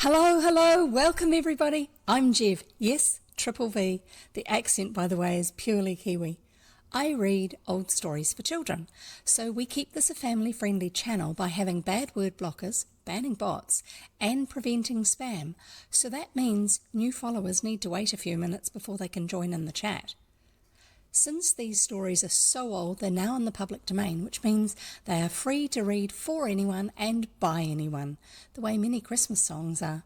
Hello, hello, welcome everybody. I'm Jev. Yes, triple V. The accent, by the way, is purely Kiwi. I read old stories for children, so we keep this a family-friendly channel by having bad word blockers, banning bots, and preventing spam. So that means new followers need to wait a few minutes before they can join in the chat. Since these stories are so old, they're now in the public domain, which means they are free to read for anyone and by anyone, the way many Christmas songs are.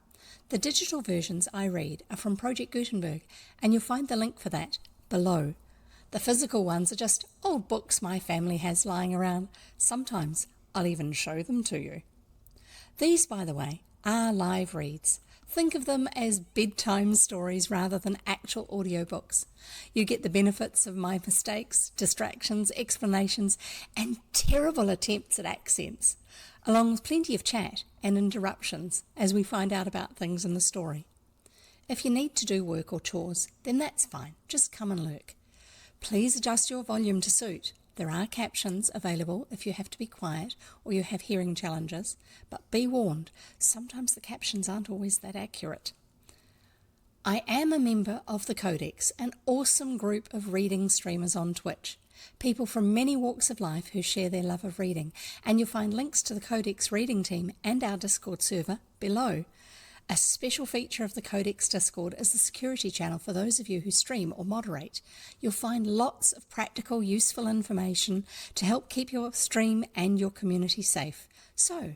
The digital versions I read are from Project Gutenberg, and you'll find the link for that below. The physical ones are just old books my family has lying around. Sometimes I'll even show them to you. These, by the way, are live reads. Think of them as bedtime stories rather than actual audiobooks. You get the benefits of my mistakes, distractions, explanations, and terrible attempts at accents, along with plenty of chat and interruptions as we find out about things in the story. If you need to do work or chores, then that's fine. Just come and lurk. Please adjust your volume to suit. There are captions available if you have to be quiet or you have hearing challenges, but be warned, sometimes the captions aren't always that accurate. I am a member of the Codex, an awesome group of reading streamers on Twitch. People from many walks of life who share their love of reading, and you'll find links to the Codex reading team and our Discord server below. A special feature of the Codex Discord is the security channel for those of you who stream or moderate. You'll find lots of practical, useful information to help keep your stream and your community safe. So,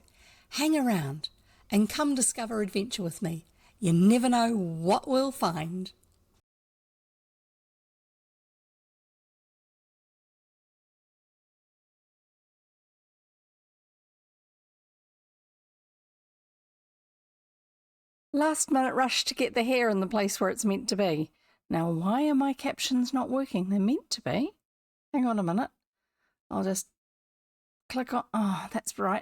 hang around and come discover adventure with me. You never know what we'll find. Last minute rush to get the hair in the place where it's meant to be. Now, why are my captions not working? They're meant to be. Hang on a minute. I'll just click on, oh, that's right.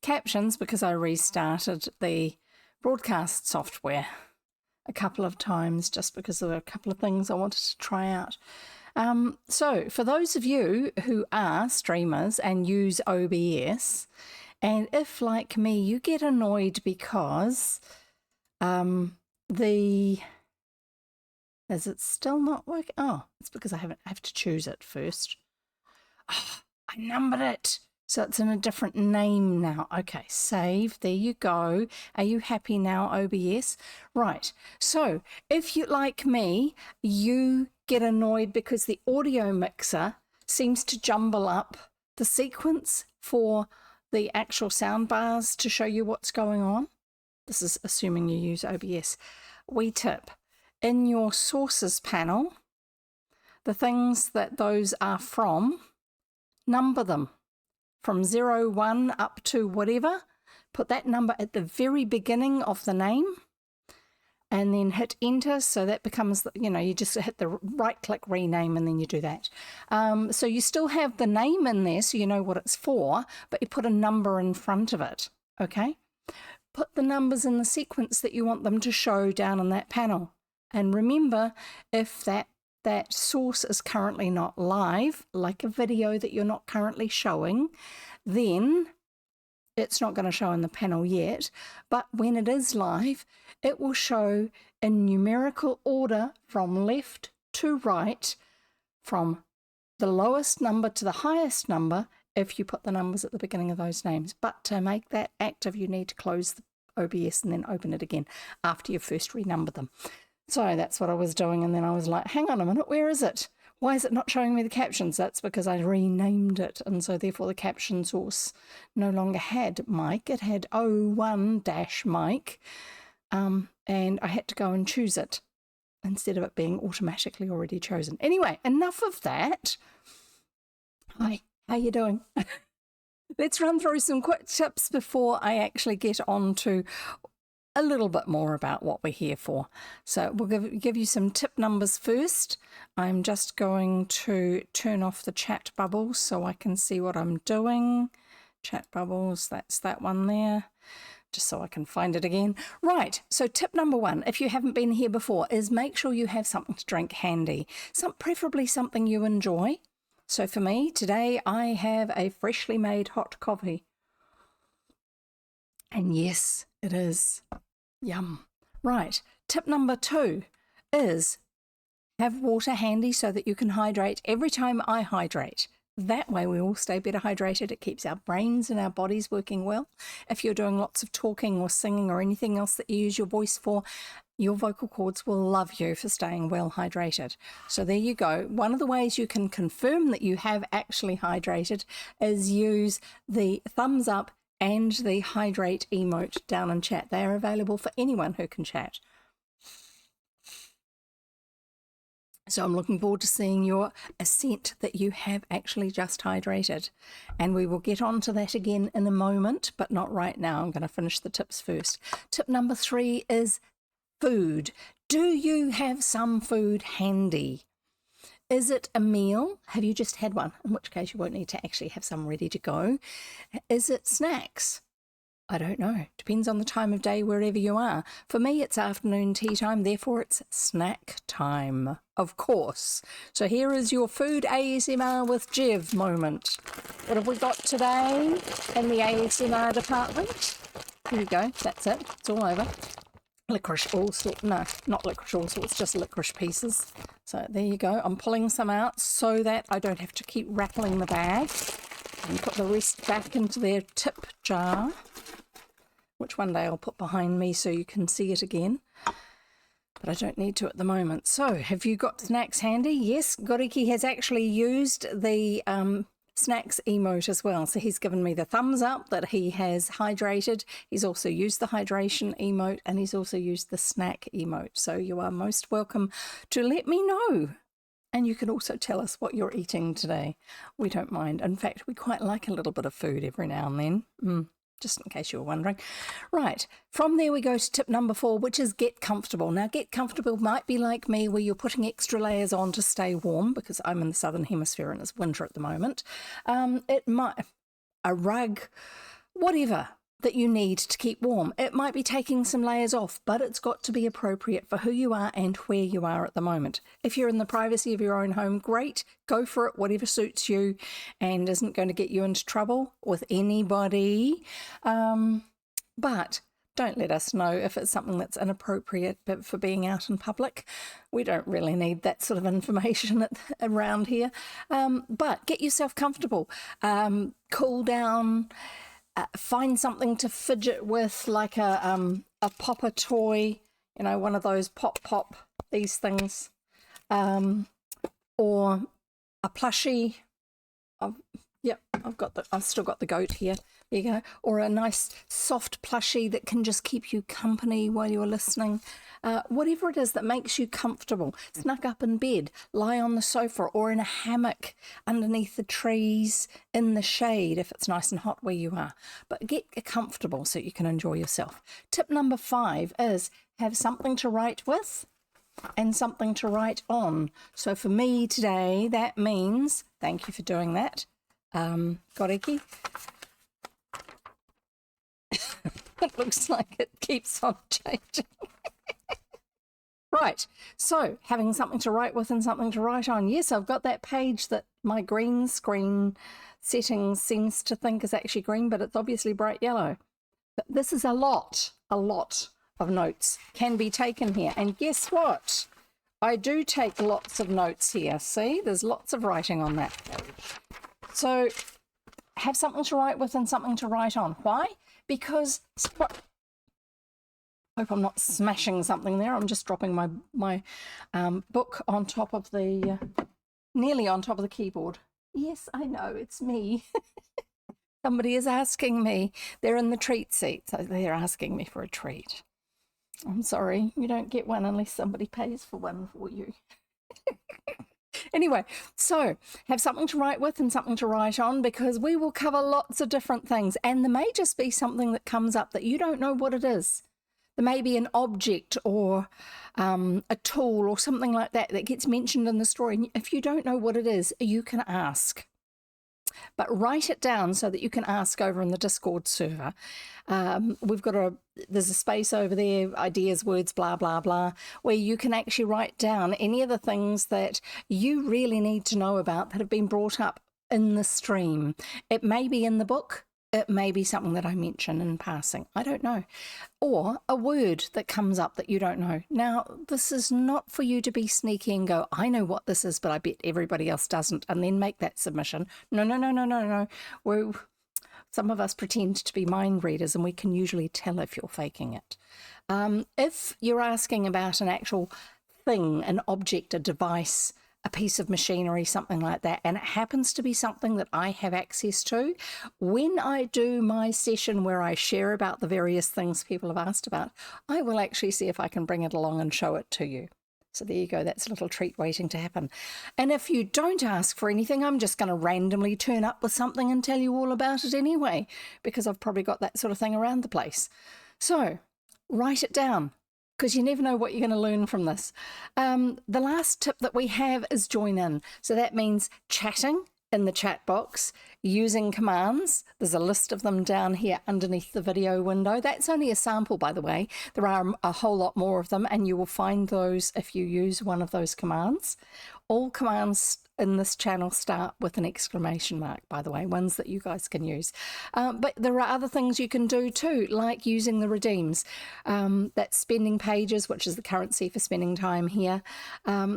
Captions, because I restarted the broadcast software a couple of times just because there were a couple of things I wanted to try out. So for those of you who are streamers and use OBS, and if, like me, you get annoyed because is it still not working? Oh, it's because I have to choose it first. Oh, I numbered it. So it's in a different name now. Okay, save. There you go. Are you happy now, OBS? Right. So if you, like me, you get annoyed because the audio mixer seems to jumble up the sequence for the actual sound bars to show you what's going on. This is assuming you use OBS. Wee tip. In your sources panel, the things that those are from, number them. From 0, 1 up to whatever, put that number at the very beginning of the name and then hit enter. So that becomes, you just hit the right click rename and then you do that. So you still have the name in there so you know what it's for, but you put a number in front of it, okay? Put the numbers in the sequence that you want them to show down in that panel. And remember, if that source is currently not live, like a video that you're not currently showing, then it's not going to show in the panel yet. But when it is live, it will show in numerical order from left to right, from the lowest number to the highest number, if you put the numbers at the beginning of those names. But to make that active, you need to close the OBS and then open it again after you first renumber them. So that's what I was doing, and then I was like, hang on a minute, where is it? Why is it not showing me the captions? That's because I renamed it, and so therefore the caption source no longer had Mike. It had 01-Mike, and I had to go and choose it instead of it being automatically already chosen. Anyway, enough of that. Hi, how you doing? Let's run through some quick tips before I actually get on to a little bit more about what we're here for. So we'll give you some tip numbers first. I'm just going to turn off the chat bubbles so I can see what I'm doing. Chat bubbles, that's that one there, just so I can find it again. Right, so tip number 1, if you haven't been here before, is make sure you have something to drink handy, preferably something you enjoy. So for me, today I have a freshly made hot coffee. And yes, It is. Yum. Right. Tip number 2 is have water handy so that you can hydrate every time I hydrate. That way we all stay better hydrated. It keeps our brains and our bodies working well. If you're doing lots of talking or singing or anything else that you use your voice for, your vocal cords will love you for staying well hydrated. So there you go. One of the ways you can confirm that you have actually hydrated is use the thumbs up and the hydrate emote down in chat. They are available for anyone who can chat. So I'm looking forward to seeing your assent that you have actually just hydrated. And we will get on to that again in a moment, but not right now. I'm going to finish the tips first. Tip number 3 is food. Do you have some food handy? Is it a meal? Have you just had one? In which case you won't need to actually have some ready to go. Is it snacks? I don't know. Depends on the time of day wherever you are. For me, it's afternoon tea time, therefore it's snack time, of course. So here is your food ASMR with Jev moment. What have we got today in the ASMR department? Here you go. That's it. It's all over. Licorice all sorts. No, not licorice all sorts, just licorice pieces. So there you go. I'm pulling some out so that I don't have to keep rattling the bag. And put the rest back into their tip jar, which one day I'll put behind me so you can see it again. But I don't need to at the moment. So, have you got snacks handy? Yes, Goriki has actually used the snacks emote as well. So he's given me the thumbs up that he has hydrated. He's also used the hydration emote and he's also used the snack emote. So you are most welcome to let me know. And you can also tell us what you're eating today. We don't mind. In fact, we quite like a little bit of food every now and then. Just in case you were wondering. Right, from there we go to tip number 4, which is get comfortable. Now, get comfortable might be like me, where you're putting extra layers on to stay warm, because I'm in the southern hemisphere and it's winter at the moment. It might, a rug, whatever that you need to keep warm. It might be taking some layers off, but it's got to be appropriate for who you are and where you are at the moment. If you're in the privacy of your own home, great, go for it, whatever suits you and isn't going to get you into trouble with anybody. But don't let us know if it's something that's inappropriate for being out in public. We don't really need that sort of information around here. But get yourself comfortable, cool down. Find something to fidget with, like a popper toy, you know, one of those pop these things, or a plushie. I've still got the goat here. There you go. Or a nice soft plushie that can just keep you company while you're listening. Whatever it is that makes you comfortable. Snuck up in bed, lie on the sofa or in a hammock underneath the trees in the shade if it's nice and hot where you are. But get comfortable so you can enjoy yourself. Tip number 5 is have something to write with and something to write on. So for me today, that means, thank you for doing that, Goriki. It looks like it keeps on changing. Right, so having something to write with and something to write on. Yes, I've got that page that my green screen settings seems to think is actually green, but it's obviously bright yellow. But this is a lot of notes can be taken here. And guess what? I do take lots of notes here. See, there's lots of writing on that page. So have something to write with and something to write on. Why? Because hope I'm not smashing something there. I'm just dropping my book on top of the, nearly on top of the keyboard. Yes, I know, it's me. Somebody is asking me. They're in the treat seat, so they're asking me for a treat. I'm sorry, you don't get one unless somebody pays for one for you. Anyway, so have something to write with and something to write on, because we will cover lots of different things, and there may just be something that comes up that you don't know what it is. There may be an object or a tool or something like that that gets mentioned in the story. And if you don't know what it is, you can ask. But write it down so that you can ask over in the Discord server. There's a space over there, ideas, words, blah, blah, blah, where you can actually write down any of the things that you really need to know about that have been brought up in the stream. It may be in the book. It may be something that I mention in passing. I don't know. Or a word that comes up that you don't know. Now, this is not for you to be sneaky and go, I know what this is, but I bet everybody else doesn't, and then make that submission. No, no, no, no, no, no. Some of us pretend to be mind readers, and we can usually tell if you're faking it. If you're asking about an actual thing, an object, a device, a piece of machinery, something like that, and it happens to be something that I have access to, when I do my session where I share about the various things people have asked about, I will actually see if I can bring it along and show it to you. So there you go, that's a little treat waiting to happen. And if you don't ask for anything, I'm just going to randomly turn up with something and tell you all about it anyway, because I've probably got that sort of thing around the place. So write it down, because you never know what you're going to learn from this. The last tip that we have is join in. So that means chatting in the chat box, using commands. There's a list of them down here underneath the video window. That's only a sample, by the way. There are a whole lot more of them, and you will find those if you use one of those commands. All commands in this channel start with an exclamation mark, by the way, ones that you guys can use. But there are other things you can do too, like using the redeems. That's spending pages, which is the currency for spending time here.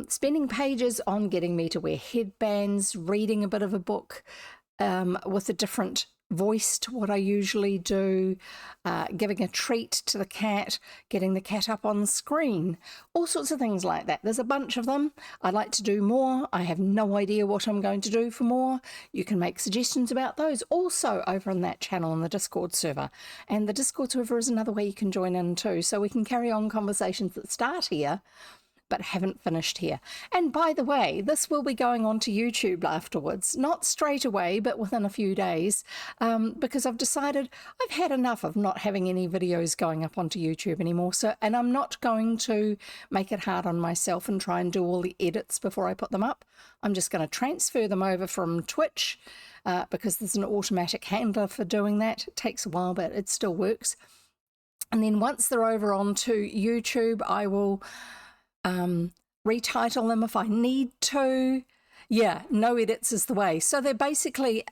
Spending pages on getting me to wear headbands, reading a bit of a book with a different voice to what I usually do, giving a treat to the cat, getting the cat up on the screen, all sorts of things like that. There's a bunch of them. I'd like to do more. I have no idea what I'm going to do for more. You can make suggestions about those also over on that channel on the Discord server. And the Discord server is another way you can join in too, so we can carry on conversations that start here but haven't finished here. And by the way, this will be going on to YouTube afterwards, not straight away, but within a few days, because I've decided I've had enough of not having any videos going up onto YouTube anymore. So, and I'm not going to make it hard on myself and try and do all the edits before I put them up. I'm just going to transfer them over from Twitch because there's an automatic handler for doing that. It takes a while, but it still works. And then once they're over onto YouTube, I will retitle them if I need to. Yeah, no edits is the way. So they're basically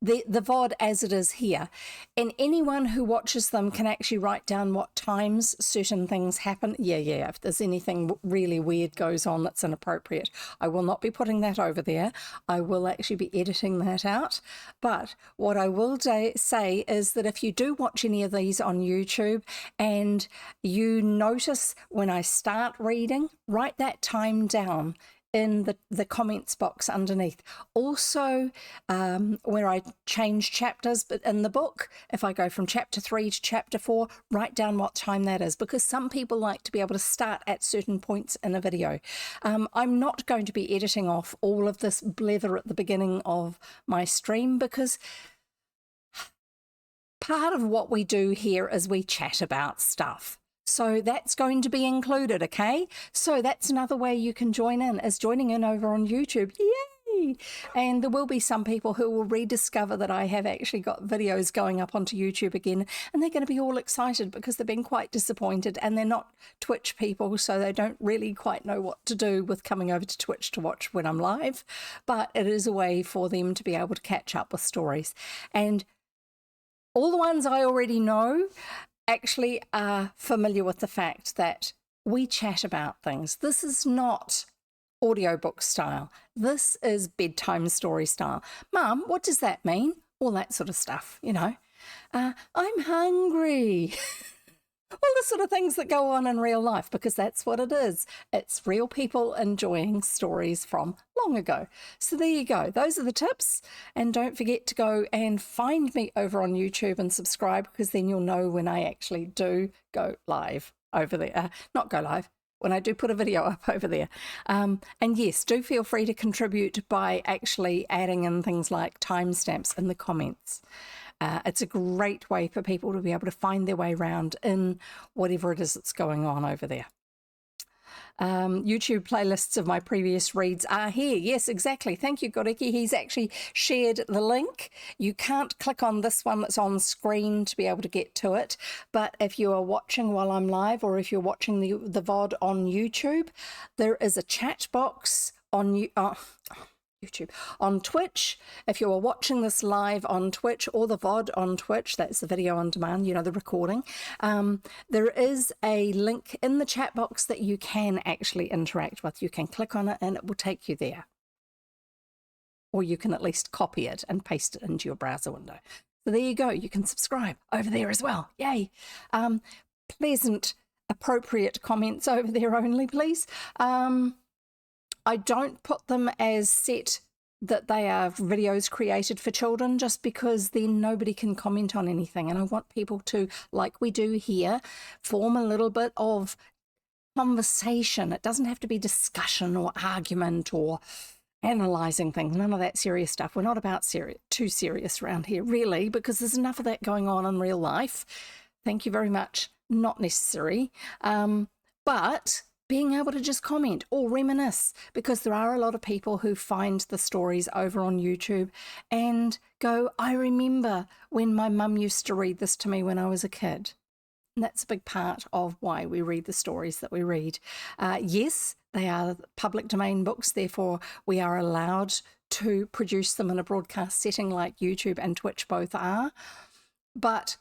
the VOD as it is here. And anyone who watches them can actually write down what times certain things happen. Yeah, if there's anything really weird goes on that's inappropriate, I will not be putting that over there. I will actually be editing that out. But what I will say is that if you do watch any of these on YouTube and you notice when I start reading, write that time down in the comments box underneath. Also, where I change chapters, but in the book, if I go from chapter 3 to chapter 4, write down what time that is, because some people like to be able to start at certain points in a video. I'm not going to be editing off all of this blether at the beginning of my stream, because part of what we do here is we chat about stuff. So that's going to be included, okay? So that's another way you can join in, is joining in over on YouTube. Yay! And there will be some people who will rediscover that I have actually got videos going up onto YouTube again, and they're going to be all excited because they've been quite disappointed, and they're not Twitch people, so they don't really quite know what to do with coming over to Twitch to watch when I'm live. But it is a way for them to be able to catch up with stories. And all the ones I already know actually are familiar with the fact that we chat about things. This is not audiobook style. This is bedtime story style. Mum, what does that mean? All that sort of stuff, you know. I'm hungry. All the sort of things that go on in real life, because that's what it is. It's real people enjoying stories from long ago. So there you go. Those are the tips. And don't forget to go and find me over on YouTube and subscribe, because then you'll know when I actually do go live over there. Not go live, when I do put a video up over there. And yes, do feel free to contribute by actually adding in things like timestamps in the comments. It's a great way for people to be able to find their way around in whatever it is that's going on over there. YouTube playlists of my previous reads are here. Yes, exactly. Thank you, Goreki. He's actually shared the link. You can't click on this one that's on screen to be able to get to it. But if you are watching while I'm live, or if you're watching the VOD on YouTube, there is a chat box on you. YouTube. On Twitch, if you are watching this live on Twitch or the VOD on Twitch, that's the video on demand, you know, the recording, there is a link in the chat box that you can actually interact with. You can click on it and it will take you there. Or you can at least copy it and paste it into your browser window. So there you go. You can subscribe over there as well. Yay. Pleasant, appropriate comments over there only, please. I don't put them as set that they are videos created for children, just because then nobody can comment on anything. And I want people to, like we do here, form a little bit of conversation. It doesn't have to be discussion or argument or analysing things, none of that serious stuff. We're not about too serious around here, really, because there's enough of that going on in real life. Thank you very much. Not necessary. But being able to just comment or reminisce, because there are a lot of people who find the stories over on YouTube and go, I remember when my mum used to read this to me when I was a kid. And that's a big part of why we read the stories that we read. Yes, they are public domain books, therefore we are allowed to produce them in a broadcast setting like YouTube and Twitch both are. But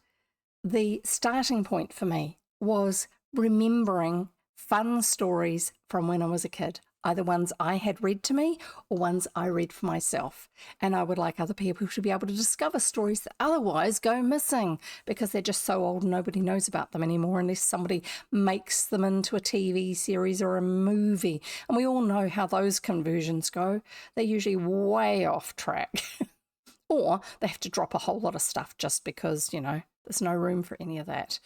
the starting point for me was remembering fun stories from when I was a kid, either ones I had read to me or ones I read for myself. And I would like other people to be able to discover stories that otherwise go missing because they're just so old nobody knows about them anymore unless somebody makes them into a TV series or a movie. And we all know how those conversions go. They're usually way off track. Or they have to drop a whole lot of stuff just because, you know, there's no room for any of that.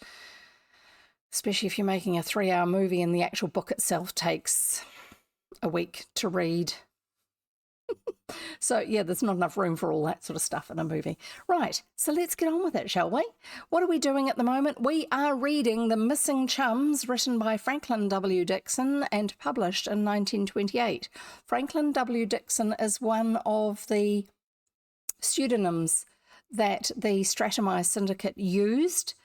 Especially if you're making a 3-hour movie and the actual book itself takes a week to read. So yeah, there's not enough room for all that sort of stuff in a movie. Right, so let's get on with it, shall we? What are we doing at the moment? We are reading The Missing Chums, written by Franklin W. Dixon and published in 1928. Franklin W. Dixon is one of the pseudonyms that the Stratemeyer Syndicate used.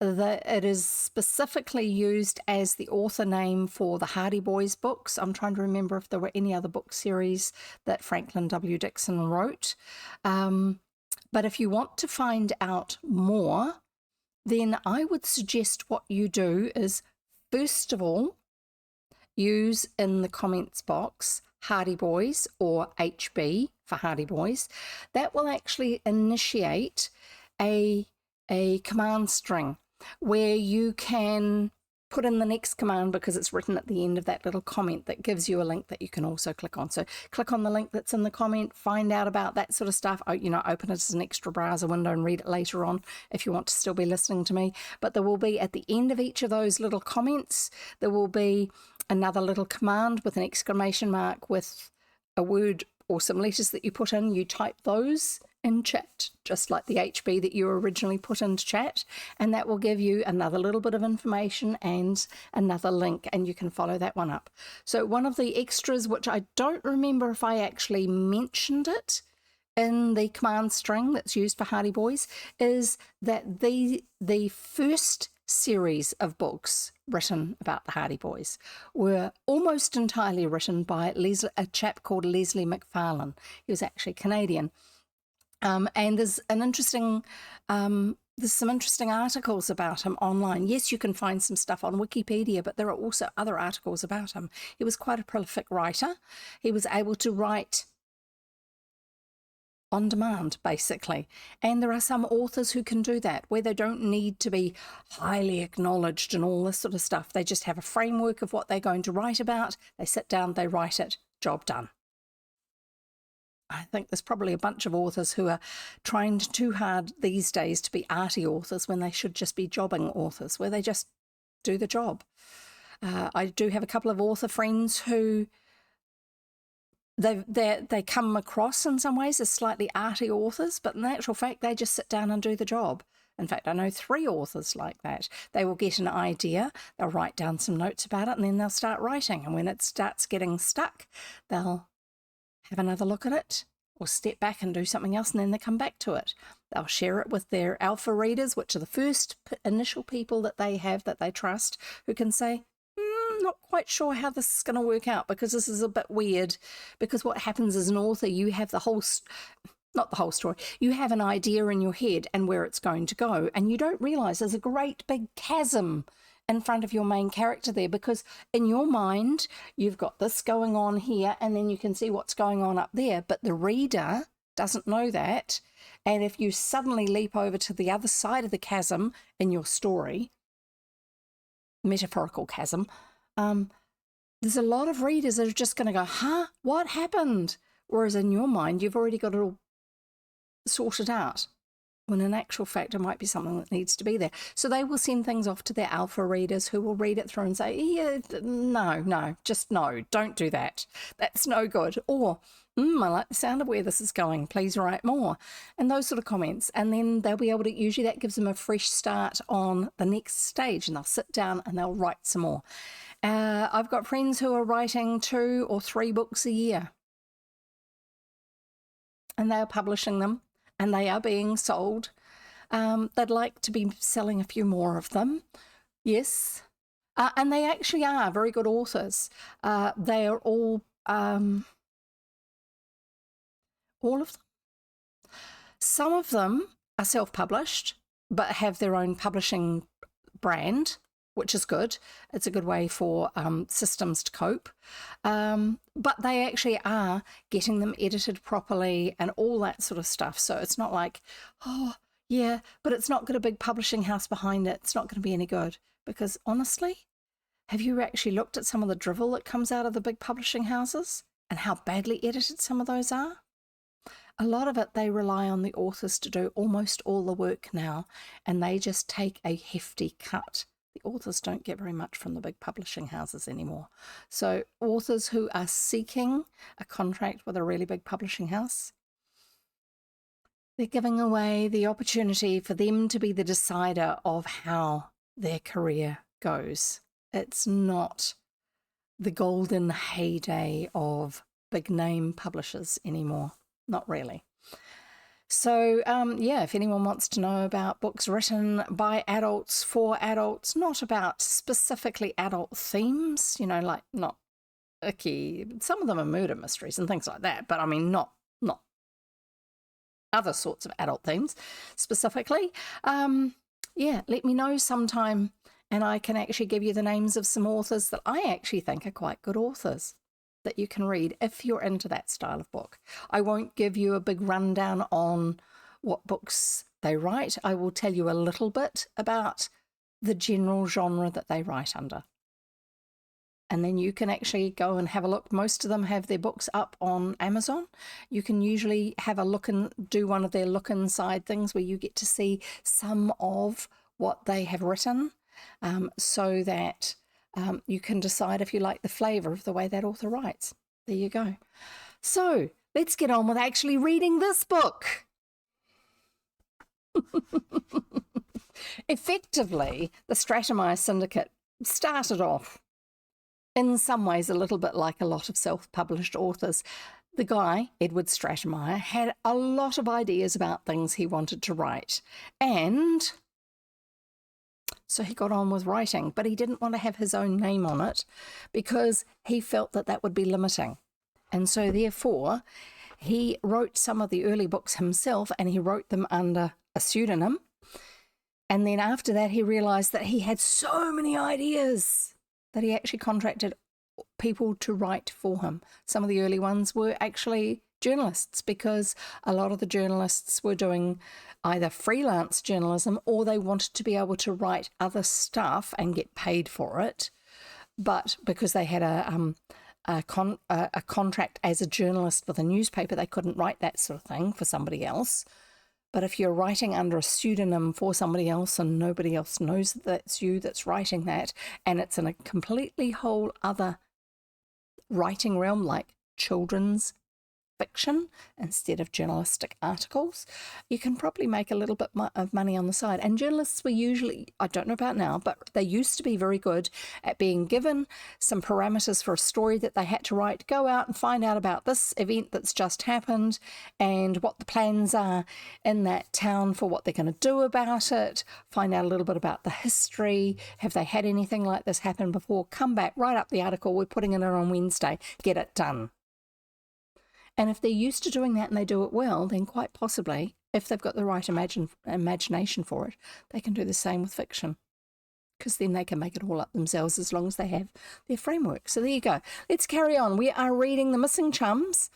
It is specifically used as the author name for the Hardy Boys books. I'm trying to remember if there were any other book series that Franklin W. Dixon wrote. But if you want to find out more, then I would suggest what you do is, first of all, use in the comments box Hardy Boys or HB for Hardy Boys. That will actually initiate a command string where you can put in the next command because it's written at the end of that little comment that gives you a link that you can also click on. So click on the link that's in the comment, find out about that sort of stuff. You know, open it as an extra browser window and read it later on if you want to still be listening to me. But there will be, at the end of each of those little comments, there will be another little command with an exclamation mark with a word or some letters that you put in. You type those in chat, just like the HB that you originally put into chat, and that will give you another little bit of information and another link, and you can follow that one up. So one of the extras, which I don't remember if I actually mentioned it in the command string that's used for Hardy Boys, is that the first series of books written about the Hardy Boys were almost entirely written by a chap called Leslie McFarlane. He was actually Canadian. And there's some interesting articles about him online. Yes, you can find some stuff on Wikipedia, but there are also other articles about him. He was quite a prolific writer. He was able to write on demand, basically. And there are some authors who can do that, where they don't need to be highly acknowledged and all this sort of stuff. They just have a framework of what they're going to write about. They sit down, they write it, job done. I think there's probably a bunch of authors who are trying too hard these days to be arty authors when they should just be jobbing authors, where they just do the job. I do have a couple of author friends who they come across in some ways as slightly arty authors, but in actual fact, they just sit down and do the job. In fact, I know 3 authors like that. They will get an idea, they'll write down some notes about it, and then they'll start writing. And when it starts getting stuck, they'll have another look at it or step back and do something else, and then they come back to it. They'll share it with their alpha readers, which are the first initial people that they have that they trust, who can say, not quite sure how this is going to work out, because this is a bit weird, because what happens as an author, you have the whole, not the whole story, you have an idea in your head and where it's going to go, and you don't realize there's a great big chasm in front of your main character there, because in your mind, you've got this going on here, and then you can see what's going on up there, but the reader doesn't know that. And if you suddenly leap over to the other side of the chasm in your story, metaphorical chasm, there's a lot of readers that are just going to go, huh, what happened? Whereas in your mind, you've already got it all sorted out, when in actual fact, it might be something that needs to be there. So they will send things off to their alpha readers, who will read it through and say, yeah, no, just no, don't do that. That's no good. Or, I like the sound of where this is going. Please write more. And those sort of comments. And then they'll be able to, usually that gives them a fresh start on the next stage, and they'll sit down and they'll write some more. I've got friends who are writing 2 or 3 books a year, and they are publishing them, and they are being sold. They'd like to be selling a few more of them. Yes. And they actually are very good authors. They are all of them. Some of them are self-published, but have their own publishing brand, which is good. It's a good way for systems to cope. But they actually are getting them edited properly and all that sort of stuff. So it's not like, oh, yeah, but it's not got a big publishing house behind it. It's not going to be any good. Because honestly, have you actually looked at some of the drivel that comes out of the big publishing houses and how badly edited some of those are? A lot of it, they rely on the authors to do almost all the work now, and they just take a hefty cut. The authors don't get very much from the big publishing houses anymore. So authors who are seeking a contract with a really big publishing house, they're giving away the opportunity for them to be the decider of how their career goes. It's not the golden heyday of big name publishers anymore. Not really. So, yeah, if anyone wants to know about books written by adults for adults, not about specifically adult themes, you know, like not icky, some of them are murder mysteries and things like that, but I mean, not other sorts of adult themes specifically, yeah, let me know sometime, and I can actually give you the names of some authors that I actually think are quite good authors that you can read if you're into that style of book. I won't give you a big rundown on what books they write. I will tell you a little bit about the general genre that they write under. And then you can actually go and have a look. Most of them have their books up on Amazon. You can usually have a look and do one of their look inside things where you get to see some of what they have written, so that you can decide if you like the flavour of the way that author writes. There you go. So let's get on with actually reading this book. Effectively, the Stratemeyer Syndicate started off in some ways a little bit like a lot of self-published authors. The guy, Edward Stratemeyer, had a lot of ideas about things he wanted to write, and so he got on with writing, but he didn't want to have his own name on it because he felt that that would be limiting. And so therefore, he wrote some of the early books himself, and he wrote them under a pseudonym. And then after that, he realized that he had so many ideas that he actually contracted people to write for him. Some of the early ones were actually journalists, because a lot of the journalists were doing either freelance journalism or they wanted to be able to write other stuff and get paid for it. But because they had a contract as a journalist with a newspaper, they couldn't write that sort of thing for somebody else. But if you're writing under a pseudonym for somebody else and nobody else knows that that's you that's writing that, and it's in a completely whole other writing realm like children's fiction instead of journalistic articles, you can probably make a little bit of money on the side. And journalists were usually, I don't know about now, but they used to be very good at being given some parameters for a story that they had to write. Go out and find out about this event that's just happened and what the plans are in that town for what they're going to do about it. Find out a little bit about the history. Have they had anything like this happen before? Come back, write up the article. We're putting it on Wednesday. Get it done. And if they're used to doing that and they do it well, then quite possibly, if they've got the right imagination for it, they can do the same with fiction. Because then they can make it all up themselves as long as they have their framework. So there you go. Let's carry on. We are reading The Missing Chums.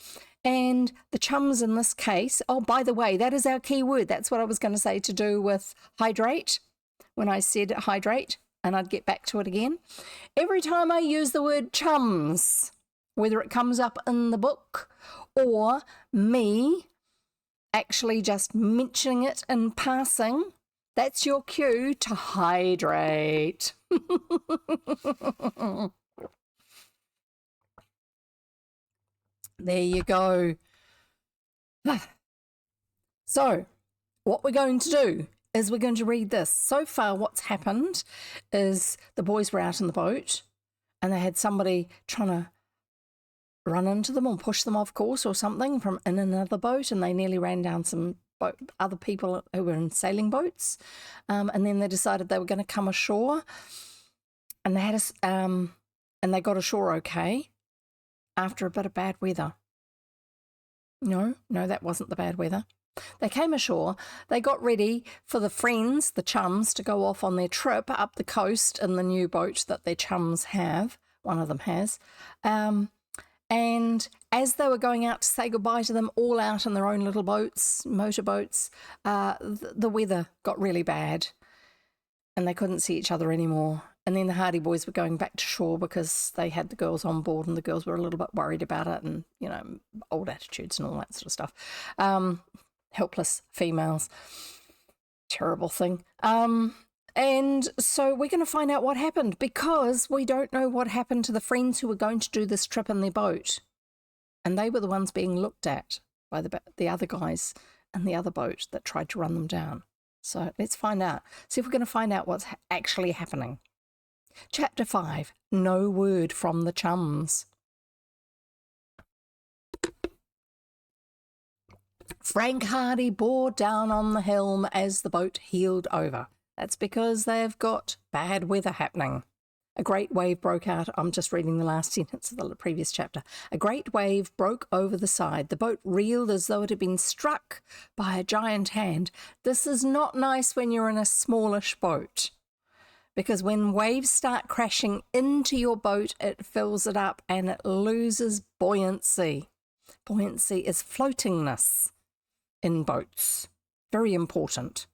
And the chums in this case, oh, by the way, that is our key word. That's what I was going to say to do with hydrate when I said hydrate, and I'd get back to it again. Every time I use the word chums, whether it comes up in the book or me actually just mentioning it in passing, that's your cue to hydrate. There you go. So, what we're going to do is we're going to read this. So far, what's happened is the boys were out in the boat and they had somebody trying to run into them or push them off course or something from in another boat, and they nearly ran down some other people who were in sailing boats. And then they decided they were going to come ashore, and they had and they got ashore okay after a bit of bad weather. No, that wasn't the bad weather. They came ashore, they got ready for the friends, the chums, to go off on their trip up the coast in the new boat that their chums have. One of them has. And as they were going out to say goodbye to them, all out in their own little boats, motorboats, the weather got really bad and they couldn't see each other anymore. And then the Hardy boys were going back to shore because they had the girls on board, and the girls were a little bit worried about it, and, you know, old attitudes and all that sort of stuff. Helpless females. Terrible thing. And so we're going to find out what happened, because we don't know what happened to the friends who were going to do this trip in their boat. And they were the ones being looked at by the other guys in the other boat that tried to run them down. So let's find out. See if we're going to find out what's actually happening. Chapter 5, No Word from the Chums. Frank Hardy bore down on the helm as the boat heeled over. That's because they've got bad weather happening. A great wave broke out. I'm just reading the last sentence of the previous chapter. A great wave broke over the side. The boat reeled as though it had been struck by a giant hand. This is not nice when you're in a smallish boat, because when waves start crashing into your boat, it fills it up and it loses buoyancy. Buoyancy is floatingness in boats. Very important.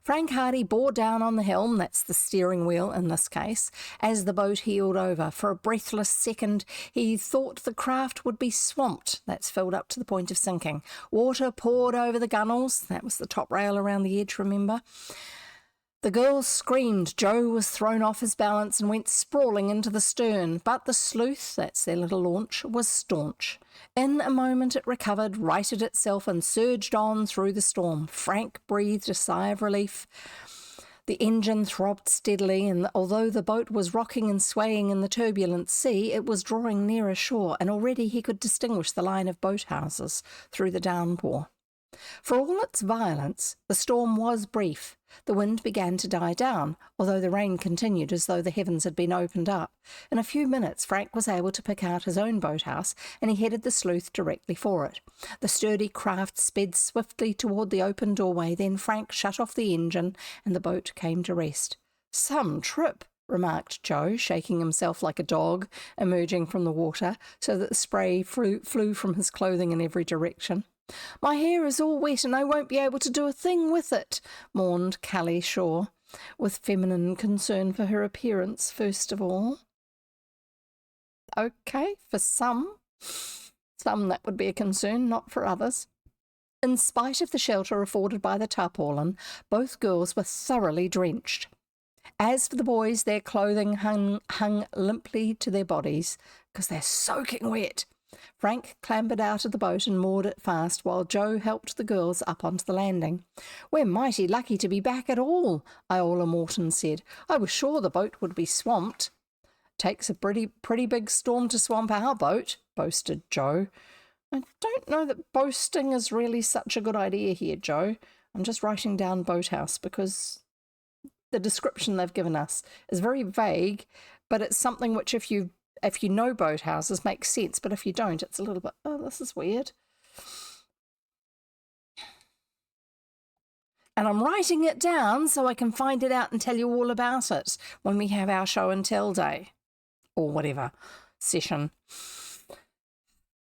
Frank Hardy bore down on the helm, that's the steering wheel in this case, as the boat heeled over. For a breathless second, he thought the craft would be swamped, that's filled up to the point of sinking. Water poured over the gunwales, that was the top rail around the edge, remember? The girls screamed. Joe was thrown off his balance and went sprawling into the stern, but the sleuth, that's their little launch, was staunch. In a moment it recovered, righted itself, and surged on through the storm. Frank breathed a sigh of relief. The engine throbbed steadily, and although the boat was rocking and swaying in the turbulent sea, it was drawing nearer shore, and already he could distinguish the line of boathouses through the downpour. For all its violence, the storm was brief. The wind began to die down, although the rain continued as though the heavens had been opened up. In a few minutes, Frank was able to pick out his own boathouse, and he headed the sleuth directly for it. The sturdy craft sped swiftly toward the open doorway. Then Frank shut off the engine, and the boat came to rest. "Some trip," remarked Joe, shaking himself like a dog, emerging from the water, so that the spray flew from his clothing in every direction. "My hair is all wet and I won't be able to do a thing with it," mourned Callie Shaw, with feminine concern for her appearance first of all. Okay, for some that would be a concern, not for others. In spite of the shelter afforded by the tarpaulin, both girls were thoroughly drenched. As for the boys, their clothing hung limply to their bodies, because they're soaking wet. Frank clambered out of the boat and moored it fast while Joe helped the girls up onto the landing. "We're mighty lucky to be back at all," Iola Morton said. "I was sure the boat would be swamped." "Takes a pretty big storm to swamp our boat," boasted Joe. "I don't know that boasting is really such a good idea here, Joe. I'm just writing down boathouse because the description they've given us is very vague, but it's something which if you know boathouses makes sense, but if you don't, it's a little bit, oh, this is weird. And I'm writing it down so I can find it out and tell you all about it when we have our show and tell day or whatever session.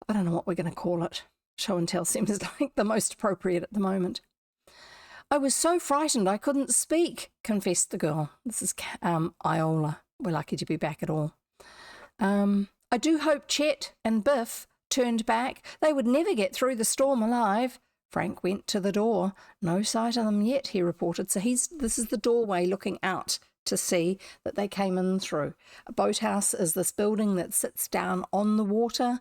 I don't know what we're going to call it. Show and tell seems like the most appropriate at the moment. "I was so frightened I couldn't speak," confessed the girl. This is Iola. We're lucky to be back at all. "I do hope Chet and Biff turned back. They would never get through the storm alive." Frank went to the door. "No sight of them yet," he reported. So this is the doorway looking out to see that they came in through. A boathouse is this building that sits down on the water,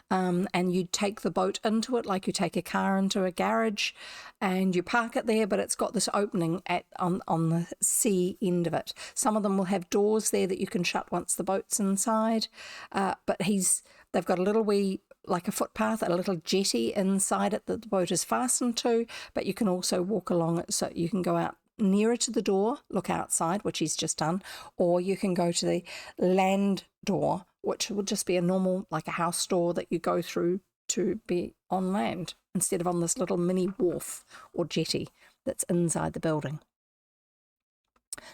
and you take the boat into it like you take a car into a garage, and you park it there, but it's got this opening on the sea end of it. Some of them will have doors there that you can shut once the boat's inside, but they've got a little wee, like a footpath, a little jetty inside it that the boat is fastened to, but you can also walk along it, so you can go out nearer to the door, look outside, which he's just done, or you can go to the land door, which would just be a normal, like a house door that you go through to be on land instead of on this little mini wharf or jetty that's inside the building.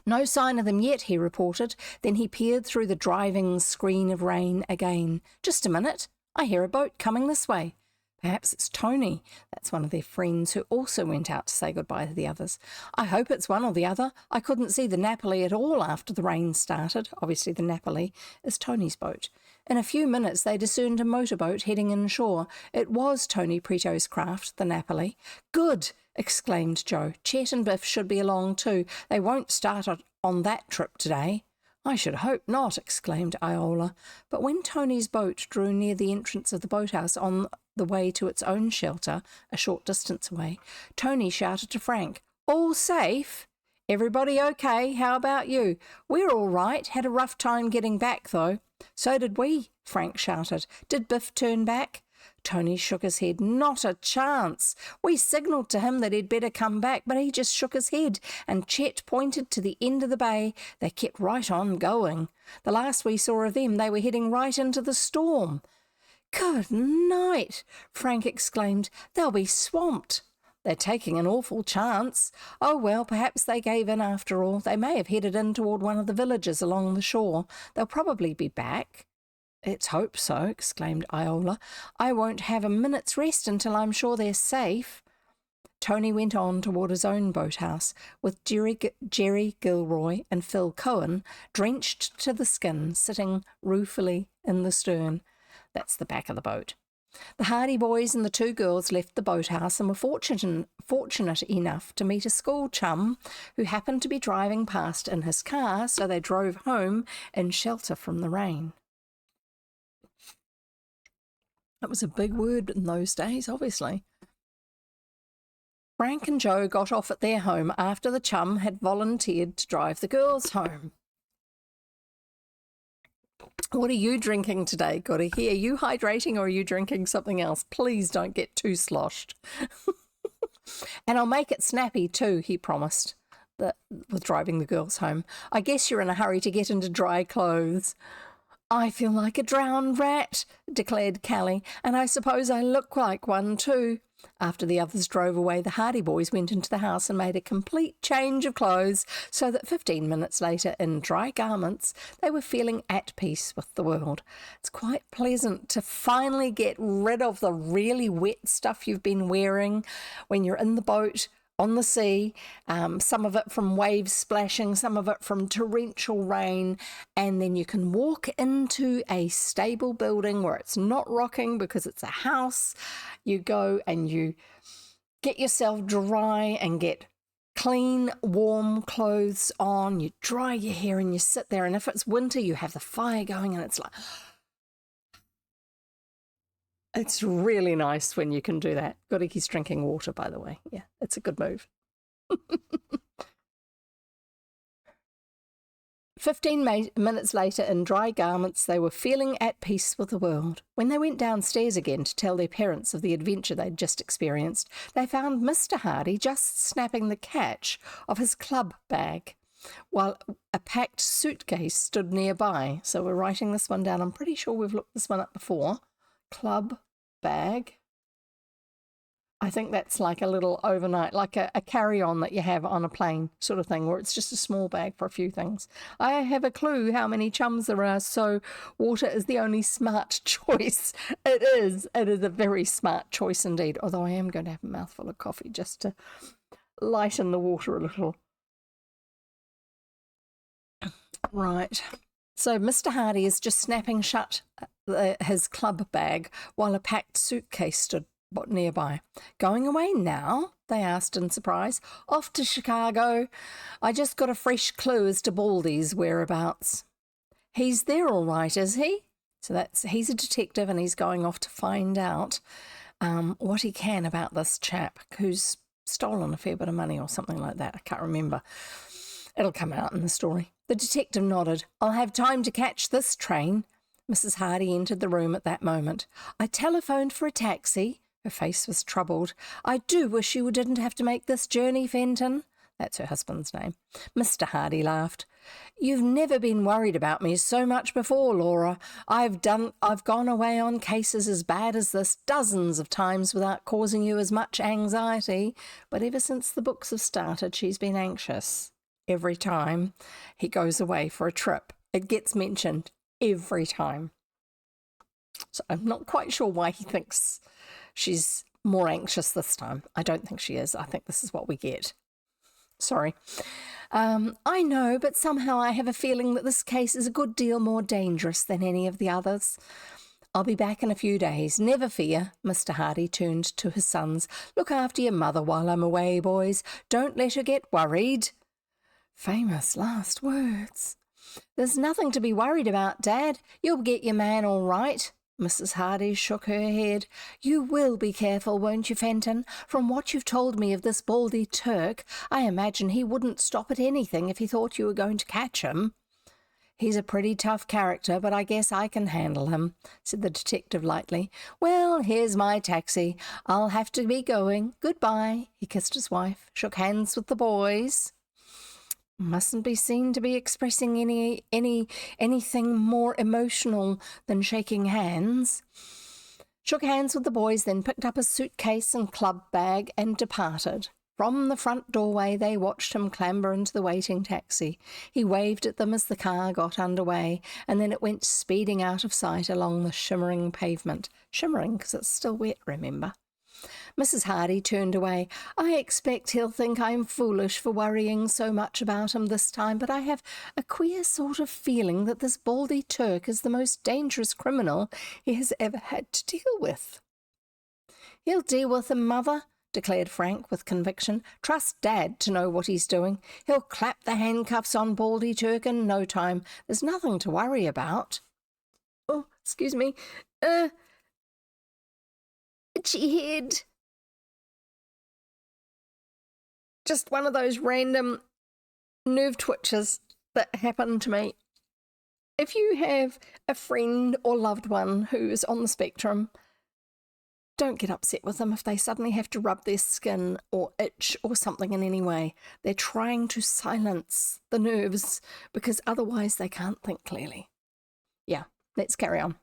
"No sign of them yet," he reported. Then he peered through the driving screen of rain again. "Just a minute. I hear a boat coming this way. Perhaps it's Tony." That's one of their friends who also went out to say goodbye to the others. "I hope it's one or the other. I couldn't see the Napoli at all after the rain started." Obviously the Napoli is Tony's boat. In a few minutes they discerned a motorboat heading inshore. It was Tony Preto's craft, the Napoli. "Good!" exclaimed Joe. "Chet and Biff should be along too. They won't start on that trip today." "I should hope not," exclaimed Iola. But when Tony's boat drew near the entrance of the boathouse on the way to its own shelter, a short distance away, Tony shouted to Frank, "All safe? Everybody okay? How about you?" "We're all right. Had a rough time getting back, though." "So did we," Frank shouted. "Did Biff turn back?" Tony shook his head. "Not a chance. We signalled to him that he'd better come back, but he just shook his head, and Chet pointed to the end of the bay. They kept right on going. The last we saw of them, they were heading right into the storm." "Good night," Frank exclaimed. "They'll be swamped." "They're taking an awful chance." "Oh, well, perhaps they gave in after all. They may have headed in toward one of the villages along the shore. They'll probably be back." "Let's hope so," exclaimed Iola. "I won't have a minute's rest until I'm sure they're safe." Tony went on toward his own boathouse, with Jerry Gilroy and Phil Cohen, drenched to the skin, sitting ruefully in the stern. That's the back of the boat. The Hardy boys and the two girls left the boathouse and were fortunate enough to meet a school chum who happened to be driving past in his car, so they drove home in shelter from the rain. That was a big word in those days, obviously. Frank and Joe got off at their home after the chum had volunteered to drive the girls home. What are you drinking today, Goody? Are you hydrating or are you drinking something else? Please don't get too sloshed. And I'll make it snappy too, he promised, with driving the girls home. "I guess you're in a hurry to get into dry clothes." "I feel like a drowned rat," declared Callie, "and I suppose I look like one too." After the others drove away, the Hardy boys went into the house and made a complete change of clothes, so that 15 minutes later, in dry garments, they were feeling at peace with the world. It's quite pleasant to finally get rid of the really wet stuff you've been wearing when you're in the boat on the sea, some of it from waves splashing, some of it from torrential rain, and then you can walk into a stable building where it's not rocking because it's a house. You go and you get yourself dry and get clean, warm clothes on. You dry your hair and you sit there, and if it's winter, you have the fire going and it's like... It's really nice when you can do that. Goriki's drinking water, by the way. Yeah, it's a good move. 15 minutes later, in dry garments, they were feeling at peace with the world. When they went downstairs again to tell their parents of the adventure they'd just experienced, they found Mr. Hardy just snapping the catch of his club bag, while a packed suitcase stood nearby. So we're writing this one down. I'm pretty sure we've looked this one up before. Club bag. I think that's like a little overnight, like a carry-on that you have on a plane sort of thing, where it's just a small bag for a few things. I have a clue how many chums there are, so water is the only smart choice. It is a very smart choice indeed, although I am going to have a mouthful of coffee just to lighten the water a little. Right. So Mr. Hardy is just snapping shut his club bag while a packed suitcase stood nearby. Going away now? They asked in surprise. Off to Chicago. I just got a fresh clue as to Baldy's whereabouts. He's there all right, is he? So he's a detective and he's going off to find out what he can about this chap who's stolen a fair bit of money or something like that. I can't remember. It'll come out in the story. The detective nodded. I'll have time to catch this train. Mrs. Hardy entered the room at that moment. I telephoned for a taxi. Her face was troubled. I do wish you didn't have to make this journey, Fenton. That's her husband's name. Mr. Hardy laughed. You've never been worried about me so much before, Laura. I've gone away on cases as bad as this dozens of times without causing you as much anxiety. But ever since the books have started, she's been anxious. Every time he goes away for a trip, it gets mentioned every time. So I'm not quite sure why he thinks she's more anxious this time. I don't think she is. I think this is what we get. Sorry. I know, but somehow I have a feeling that this case is a good deal more dangerous than any of the others. I'll be back in a few days. Never fear. Mr. Hardy turned to his sons. Look after your mother while I'm away, boys. Don't let her get worried. Famous last words. There's nothing to be worried about, Dad. You'll get your man all right. Mrs. Hardy shook her head. You will be careful, won't you, Fenton? From what you've told me of this Baldy Turk, I imagine he wouldn't stop at anything if he thought you were going to catch him. He's a pretty tough character, but I guess I can handle him, said the detective lightly. Well, here's my taxi. I'll have to be going. Goodbye. He kissed his wife, shook hands with the boys. Mustn't be seen to be expressing anything more emotional than shaking hands. Shook hands with the boys, then picked up his suitcase and club bag and departed. From the front doorway they watched him clamber into the waiting taxi. He waved at them as the car got underway, and then it went speeding out of sight along the shimmering pavement. Shimmering because it's still wet, remember. Mrs. Hardy turned away. I expect he'll think I'm foolish for worrying so much about him this time, but I have a queer sort of feeling that this Baldy Turk is the most dangerous criminal he has ever had to deal with. He'll deal with him, Mother, declared Frank with conviction. Trust Dad to know what he's doing. He'll clap the handcuffs on Baldy Turk in no time. There's nothing to worry about. Oh, excuse me. Itchy head. Just one of those random nerve twitches that happen to me. If you have a friend or loved one who is on the spectrum, don't get upset with them if they suddenly have to rub their skin or itch or something in any way. They're trying to silence the nerves because otherwise they can't think clearly. Yeah, let's carry on.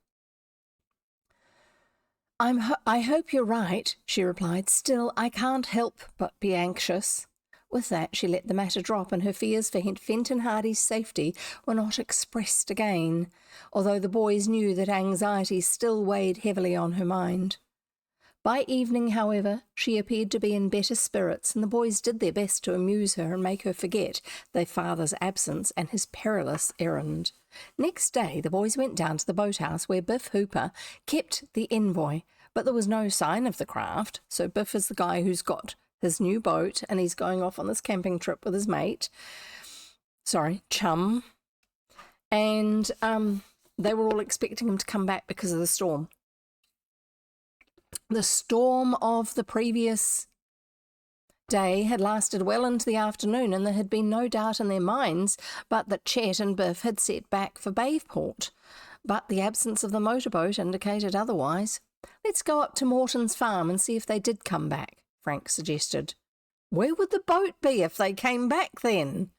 I hope you're right, she replied. Still, I can't help but be anxious. With that, she let the matter drop, and her fears for Fenton Hardy's safety were not expressed again, although the boys knew that anxiety still weighed heavily on her mind. By evening, however, she appeared to be in better spirits, and the boys did their best to amuse her and make her forget their father's absence and his perilous errand. Next day, the boys went down to the boathouse where Biff Hooper kept the envoy, but there was no sign of the craft, so Biff is the guy who's got his new boat, and he's going off on this camping trip with his chum. And they were all expecting him to come back because of the storm. The storm of the previous day had lasted well into the afternoon, and there had been no doubt in their minds but that Chet and Biff had set back for Bayport. But the absence of the motorboat indicated otherwise. "Let's go up to Morton's farm and see if they did come back," Frank suggested. "Where would the boat be if they came back then?"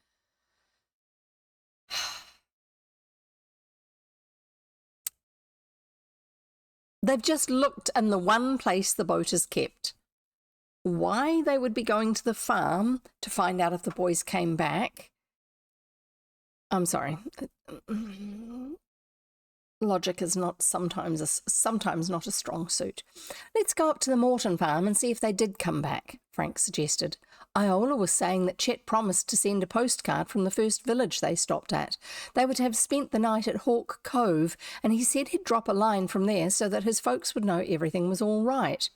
They've just looked in the one place the boat is kept. Why they would be going to the farm to find out if the boys came back? I'm sorry. Logic is not sometimes not a strong suit. "Let's go up to the Morton farm and see if they did come back," Frank suggested. Iola was saying that Chet promised to send a postcard from the first village they stopped at. They were to have spent the night at Hawk Cove, and he said he'd drop a line from there so that his folks would know everything was all right.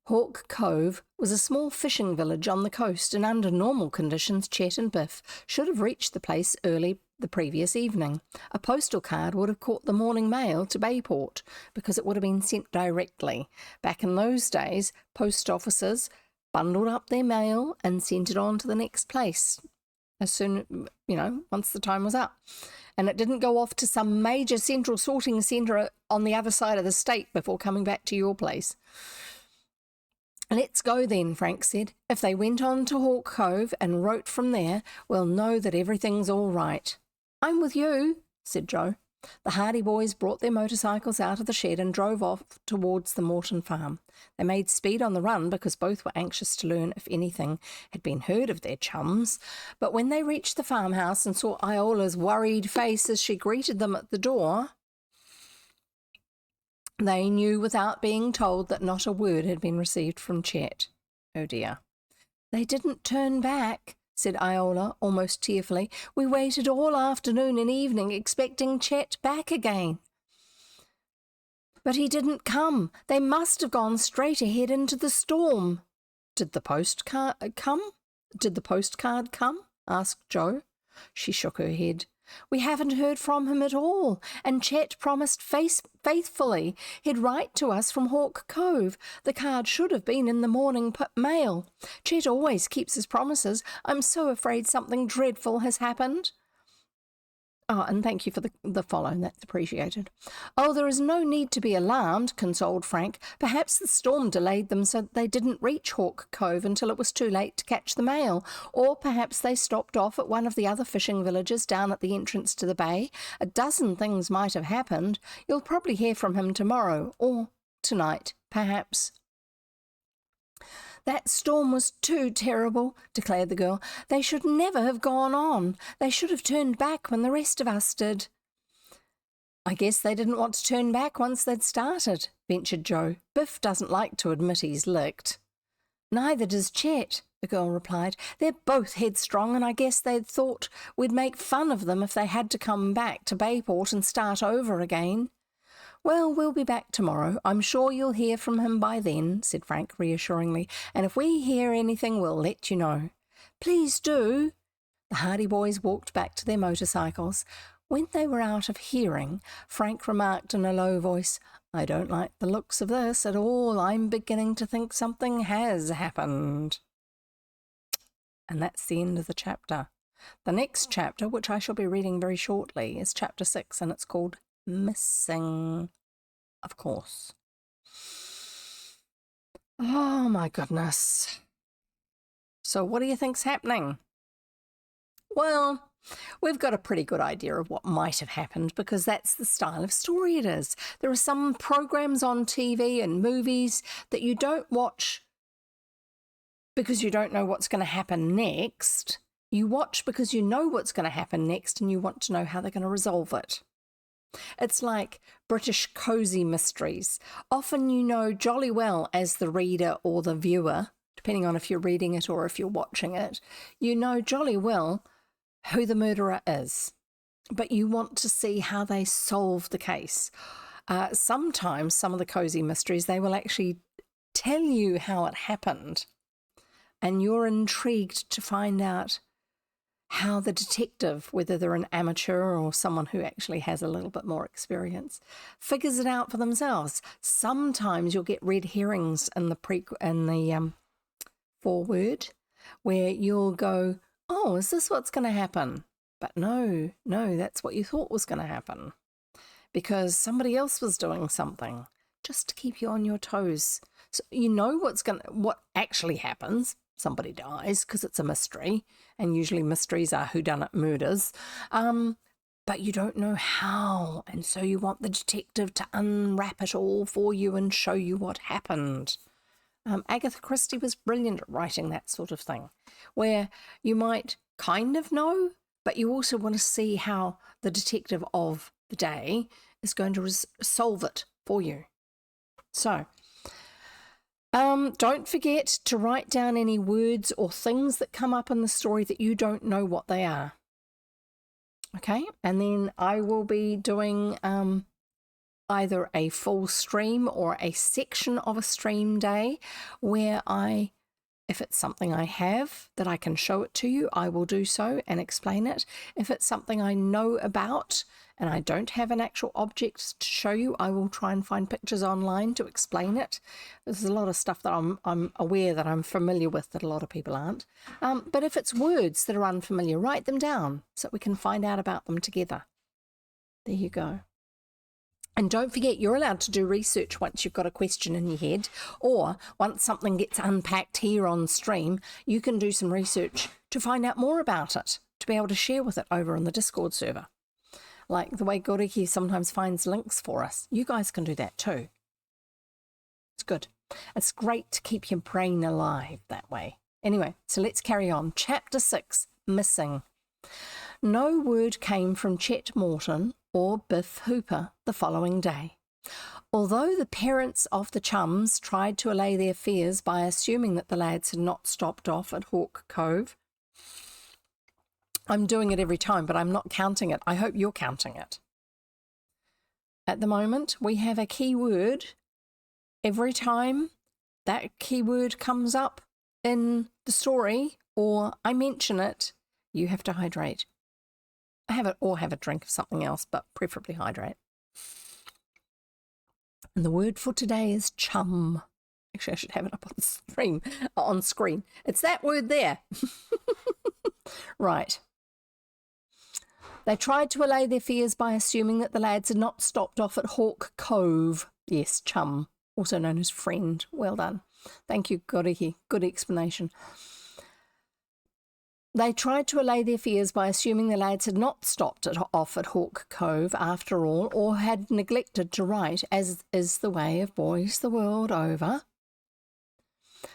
Hawk Cove was a small fishing village on the coast, and under normal conditions Chet and Biff should have reached the place early the previous evening. A postal card would have caught the morning mail to Bayport, because it would have been sent directly. Back in those days, post offices bundled up their mail and sent it on to the next place as soon, once the time was up. And it didn't go off to some major central sorting centre on the other side of the state before coming back to your place. "Let's go then," Frank said. "If they went on to Hawk Cove and wrote from there, we'll know that everything's all right." "I'm with you," said Joe. The Hardy boys brought their motorcycles out of the shed and drove off towards the Morton farm. They made speed on the run because both were anxious to learn if anything had been heard of their chums. But when they reached the farmhouse and saw Iola's worried face as she greeted them at the door, they knew without being told that not a word had been received from Chet. Oh dear. "They didn't turn back," said Iola, almost tearfully. "We waited all afternoon and evening expecting Chet back again. But he didn't come. They must have gone straight ahead into the storm." "Did the postcard come? Asked Joe. She shook her head. "We haven't heard from him at all, and Chet promised faithfully he'd write to us from Hawk Cove. The card should have been in the morning mail. Chet always keeps his promises. I'm so afraid something dreadful has happened." "Oh, and thank you for the follow. That's appreciated." "Oh, there is no need to be alarmed," consoled Frank. "Perhaps the storm delayed them so that they didn't reach Hawk Cove until it was too late to catch the mail. Or perhaps they stopped off at one of the other fishing villages down at the entrance to the bay. A dozen things might have happened. You'll probably hear from him tomorrow, or tonight, perhaps." "That storm was too terrible," declared the girl. "They should never have gone on. They should have turned back when the rest of us did." "I guess they didn't want to turn back once they'd started," ventured Joe. "Biff doesn't like to admit he's licked." "Neither does Chet," the girl replied. "They're both headstrong, and I guess they'd thought we'd make fun of them if they had to come back to Bayport and start over again." "Well, we'll be back tomorrow. I'm sure you'll hear from him by then," said Frank reassuringly. "And if we hear anything, we'll let you know." "Please do." The Hardy boys walked back to their motorcycles. When they were out of hearing, Frank remarked in a low voice, "I don't like the looks of this at all. I'm beginning to think something has happened." And that's the end of the chapter. The next chapter, which I shall be reading very shortly, is chapter 6, and it's called Missing, of course. Oh my goodness. So what do you think's happening? Well, we've got a pretty good idea of what might have happened because that's the style of story it is. There are some programs on TV and movies that you don't watch because you don't know what's going to happen next. You watch because you know what's going to happen next and you want to know how they're going to resolve it. It's like British cosy mysteries. Often you know jolly well as the reader or the viewer, depending on if you're reading it or if you're watching it, you know jolly well who the murderer is. But you want to see how they solve the case. Sometimes some of the cosy mysteries, they will actually tell you how it happened. And you're intrigued to find out how the detective, whether they're an amateur or someone who actually has a little bit more experience, figures it out for themselves. Sometimes you'll get red herrings in the foreword, where you'll go, oh, is this what's going to happen? But no, that's what you thought was going to happen, because somebody else was doing something just to keep you on your toes. So you know what actually happens. Somebody dies because it's a mystery, and usually mysteries are whodunit murders. But you don't know how, and so you want the detective to unwrap it all for you and show you what happened. Agatha Christie was brilliant at writing that sort of thing, where you might kind of know, but you also want to see how the detective of the day is going to solve it for you. So, don't forget to write down any words or things that come up in the story that you don't know what they are. Okay, and then I will be doing either a full stream or a section of a stream day where if it's something I have that I can show it to you, I will do so and explain it. If it's something I know about and I don't have an actual object to show you, I will try and find pictures online to explain it. There's a lot of stuff that I'm aware that I'm familiar with that a lot of people aren't. But if it's words that are unfamiliar, write them down so that we can find out about them together. There you go. And don't forget, you're allowed to do research once you've got a question in your head, or once something gets unpacked here on stream, you can do some research to find out more about it, to be able to share with it over on the Discord server. Like the way Goriki sometimes finds links for us. You guys can do that too. It's good. It's great to keep your brain alive that way. Anyway, so let's carry on. Chapter 6, Missing. No word came from Chet Morton or Biff Hooper the following day. Although the parents of the chums tried to allay their fears by assuming that the lads had not stopped off at Hawk Cove. I'm doing it every time, but I'm not counting it. I hope you're counting it. At the moment, we have a keyword. Every time that keyword comes up in the story or I mention it, you have to hydrate. Have a drink of something else, but preferably hydrate. And the word for today is chum. Actually, I should have it up on screen. It's that word there. Right. They tried to allay their fears by assuming that the lads had not stopped off at Hawk Cove. Yes, chum, also known as friend. Well done. Thank you, Goriki. Good explanation. They tried to allay their fears by assuming the lads had not stopped off at Hawk Cove after all, or had neglected to write, as is the way of boys the world over.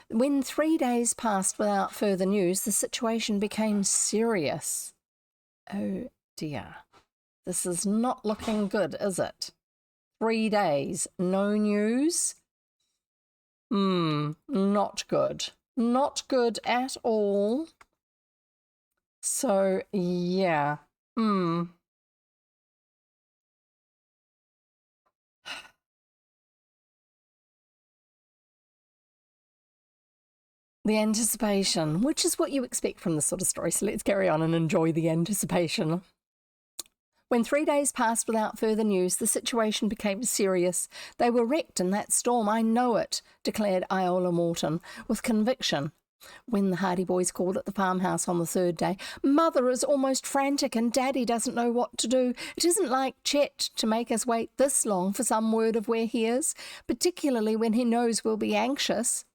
When 3 days passed without further news, the situation became serious. Oh dear, this is not looking good, is it? 3 days, no news? Not good. Not good at all. So, yeah. The anticipation, which is what you expect from this sort of story. So let's carry on and enjoy the anticipation. When 3 days passed without further news, the situation became serious. They were wrecked in that storm, I know it, declared Iola Morton with conviction. When the Hardy boys called at the farmhouse on the 3rd day, Mother is almost frantic and Daddy doesn't know what to do. It isn't like Chet to make us wait this long for some word of where he is, particularly when he knows we'll be anxious.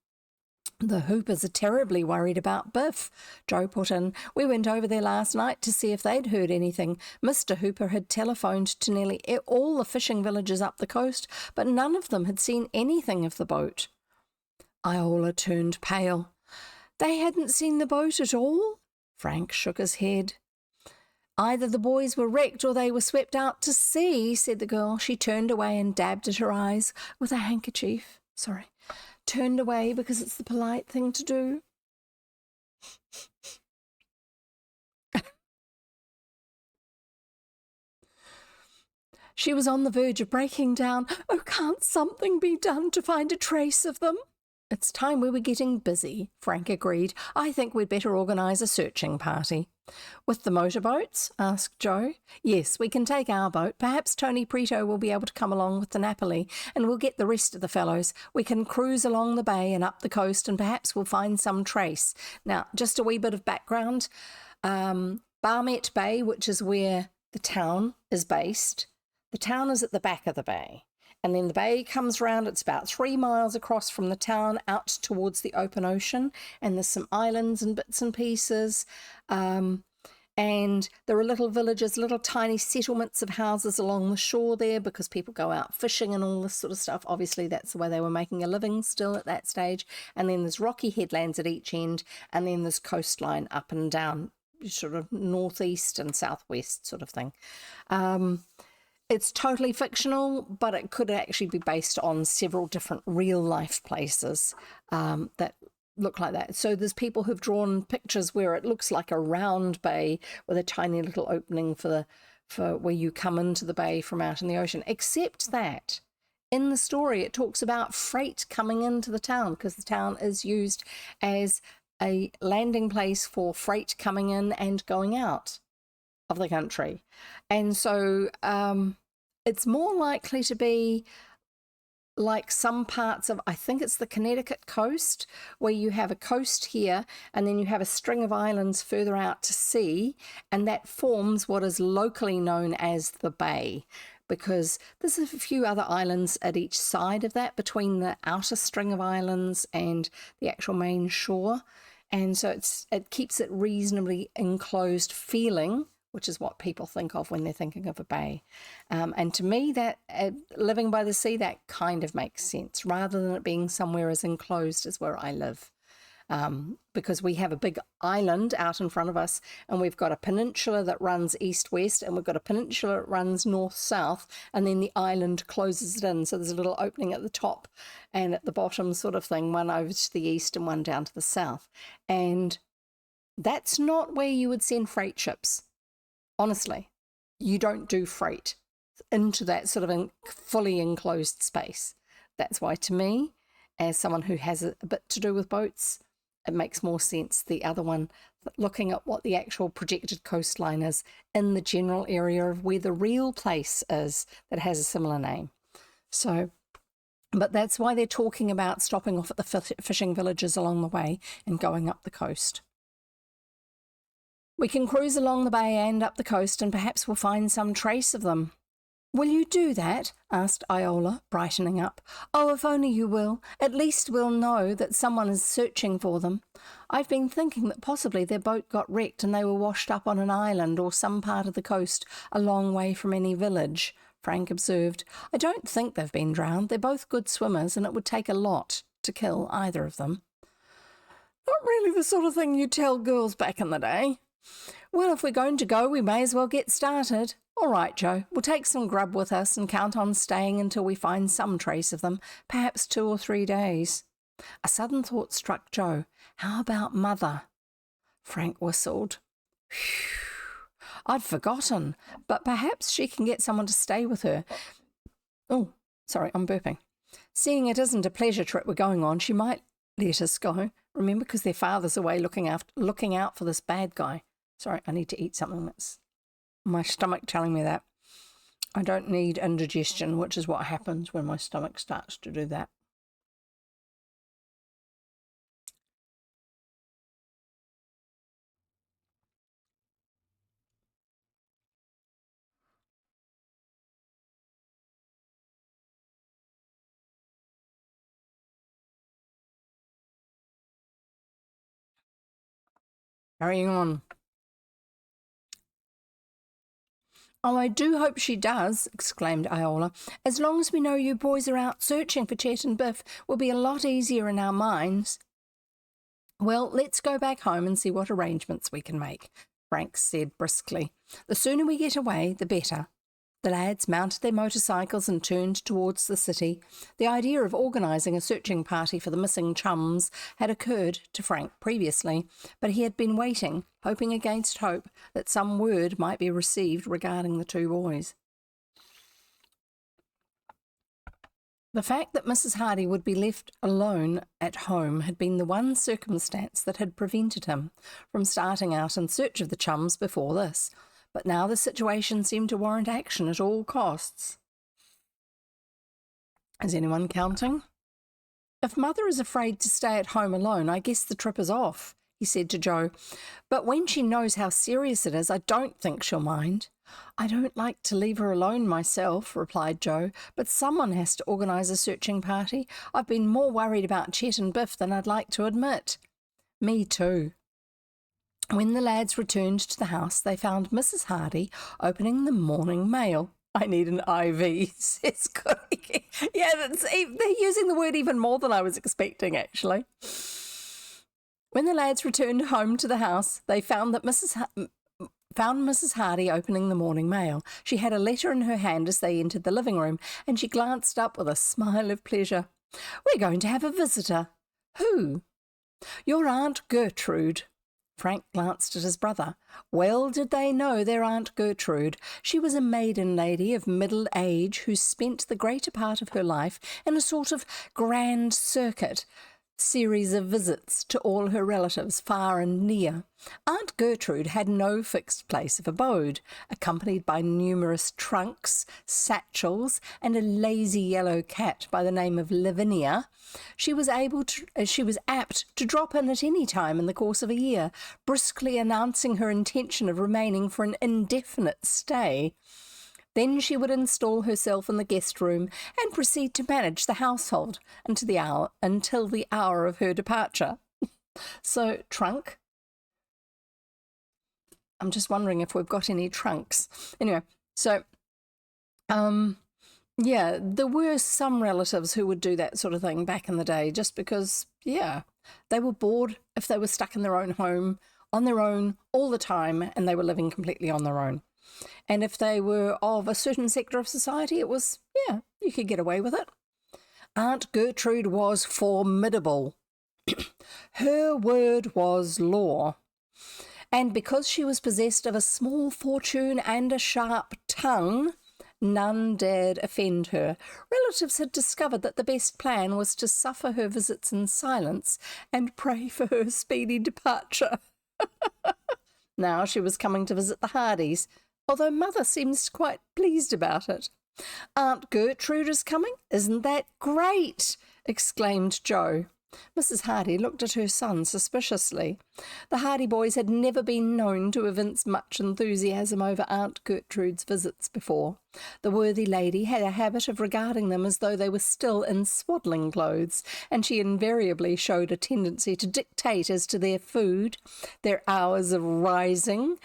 The Hoopers are terribly worried about Biff, Joe put in. We went over there last night to see if they'd heard anything. Mr. Hooper had telephoned to nearly all the fishing villages up the coast, but none of them had seen anything of the boat. Iola turned pale. They hadn't seen the boat at all? Frank shook his head. Either the boys were wrecked or they were swept out to sea, said the girl. She turned away and dabbed at her eyes with a handkerchief. Turned away because it's the polite thing to do. She was on the verge of breaking down. Oh, can't something be done to find a trace of them? It's time we were getting busy, Frank agreed. I think we'd better organise a searching party. With the motorboats? Asked Joe. Yes, we can take our boat. Perhaps Tony Preto will be able to come along with the Napoli, and we'll get the rest of the fellows. We can cruise along the bay and up the coast, and perhaps we'll find some trace. Now, just a wee bit of background. Barmet Bay, which is where the town is based, the town is at the back of the bay. And then the bay comes round, it's about 3 miles across from the town out towards the open ocean. And there's some islands and bits and pieces. And there are little villages, little tiny settlements of houses along the shore there because people go out fishing and all this sort of stuff. Obviously, that's the way they were making a living still at that stage. And then there's rocky headlands at each end. And then there's coastline up and down, sort of northeast and southwest sort of thing. It's totally fictional, but it could actually be based on several different real life places that look like that. So there's people who've drawn pictures where it looks like a round bay with a tiny little opening for where you come into the bay from out in the ocean, except that in the story it talks about freight coming into the town because the town is used as a landing place for freight coming in and going out of the country. And so it's more likely to be like some parts of, I think it's the Connecticut coast, where you have a coast here and then you have a string of islands further out to sea, and that forms what is locally known as the bay, because there's a few other islands at each side of that between the outer string of islands and the actual main shore. And so it keeps it reasonably enclosed feeling, which is what people think of when they're thinking of a bay. And to me, that living by the sea, that kind of makes sense, rather than it being somewhere as enclosed as where I live. Because we have a big island out in front of us, and we've got a peninsula that runs east-west, and we've got a peninsula that runs north-south, and then the island closes it in. So there's a little opening at the top and at the bottom sort of thing, one over to the east and one down to the south. And that's not where you would send freight ships. Honestly, you don't do freight into that sort of fully enclosed space. That's why, to me, as someone who has a bit to do with boats, it makes more sense, the other one, looking at what the actual projected coastline is in the general area of where the real place is that has a similar name. So, but that's why they're talking about stopping off at the fishing villages along the way and going up the coast. We can cruise along the bay and up the coast, and perhaps we'll find some trace of them. Will you do that? Asked Iola, brightening up. Oh, if only you will. At least we'll know that someone is searching for them. I've been thinking that possibly their boat got wrecked and they were washed up on an island or some part of the coast a long way from any village, Frank observed. I don't think they've been drowned. They're both good swimmers, and it would take a lot to kill either of them. Not really the sort of thing you tell girls back in the day. Well, if we're going to go, we may as well get started. All right, Joe, we'll take some grub with us and count on staying until we find some trace of them, perhaps 2 or 3 days. A sudden thought struck Joe. How about Mother? Frank whistled. Phew, I'd forgotten, but perhaps she can get someone to stay with her. Oh, sorry, I'm burping. Seeing it isn't a pleasure trip we're going on, she might let us go. Remember, because their father's away looking out for this bad guy. Sorry, I need to eat something. That's my stomach telling me that. I don't need indigestion, which is what happens when my stomach starts to do that. Carrying on. Oh, I do hope she does, exclaimed Iola. As long as we know you boys are out searching for Chet and Biff, we'll be a lot easier in our minds. Well, let's go back home and see what arrangements we can make, Frank said briskly. The sooner we get away, the better. The lads mounted their motorcycles and turned towards the city. The idea of organising a searching party for the missing chums had occurred to Frank previously, but he had been waiting, hoping against hope, that some word might be received regarding the 2 boys. The fact that Mrs. Hardy would be left alone at home had been the one circumstance that had prevented him from starting out in search of the chums before this, but now the situation seemed to warrant action at all costs. Is anyone counting? If Mother is afraid to stay at home alone, I guess the trip is off, he said to Joe. But when she knows how serious it is, I don't think she'll mind. I don't like to leave her alone myself, replied Joe, but someone has to organise a searching party. I've been more worried about Chet and Biff than I'd like to admit. Me too. When the lads returned to the house, they found Mrs. Hardy opening the morning mail. I need an IV, says Cookie. Yeah, they're using the word even more than I was expecting, actually. When the lads returned home to the house, they found that Mrs. Hardy opening the morning mail. She had a letter in her hand as they entered the living room, and she glanced up with a smile of pleasure. We're going to have a visitor. Who? Your Aunt Gertrude. Frank glanced at his brother. Well did they know their Aunt Gertrude. She was a maiden lady of middle age who spent the greater part of her life in a sort of grand circuit series of visits to all her relatives far and near. Aunt Gertrude had no fixed place of abode. Accompanied by numerous trunks, satchels, and a lazy yellow cat by the name of Lavinia, she was apt to drop in at any time in the course of a year, briskly announcing her intention of remaining for an indefinite stay. Then she would install herself in the guest room and proceed to manage the household until the hour of her departure. So, trunk? I'm just wondering if we've got any trunks. Anyway, so, yeah, there were some relatives who would do that sort of thing back in the day just because, yeah, they were bored if they were stuck in their own home, on their own, all the time, and they were living completely on their own. And if they were of a certain sector of society, it was, yeah, you could get away with it. Aunt Gertrude was formidable. Her word was law. And because she was possessed of a small fortune and a sharp tongue, none dared offend her. Relatives had discovered that the best plan was to suffer her visits in silence and pray for her speedy departure. Now she was coming to visit the Hardys, although Mother seems quite pleased about it. Aunt Gertrude is coming? Isn't that great? Exclaimed Joe. Mrs. Hardy looked at her son suspiciously. The Hardy boys had never been known to evince much enthusiasm over Aunt Gertrude's visits before. The worthy lady had a habit of regarding them as though they were still in swaddling clothes, and she invariably showed a tendency to dictate as to their food, their hours of rising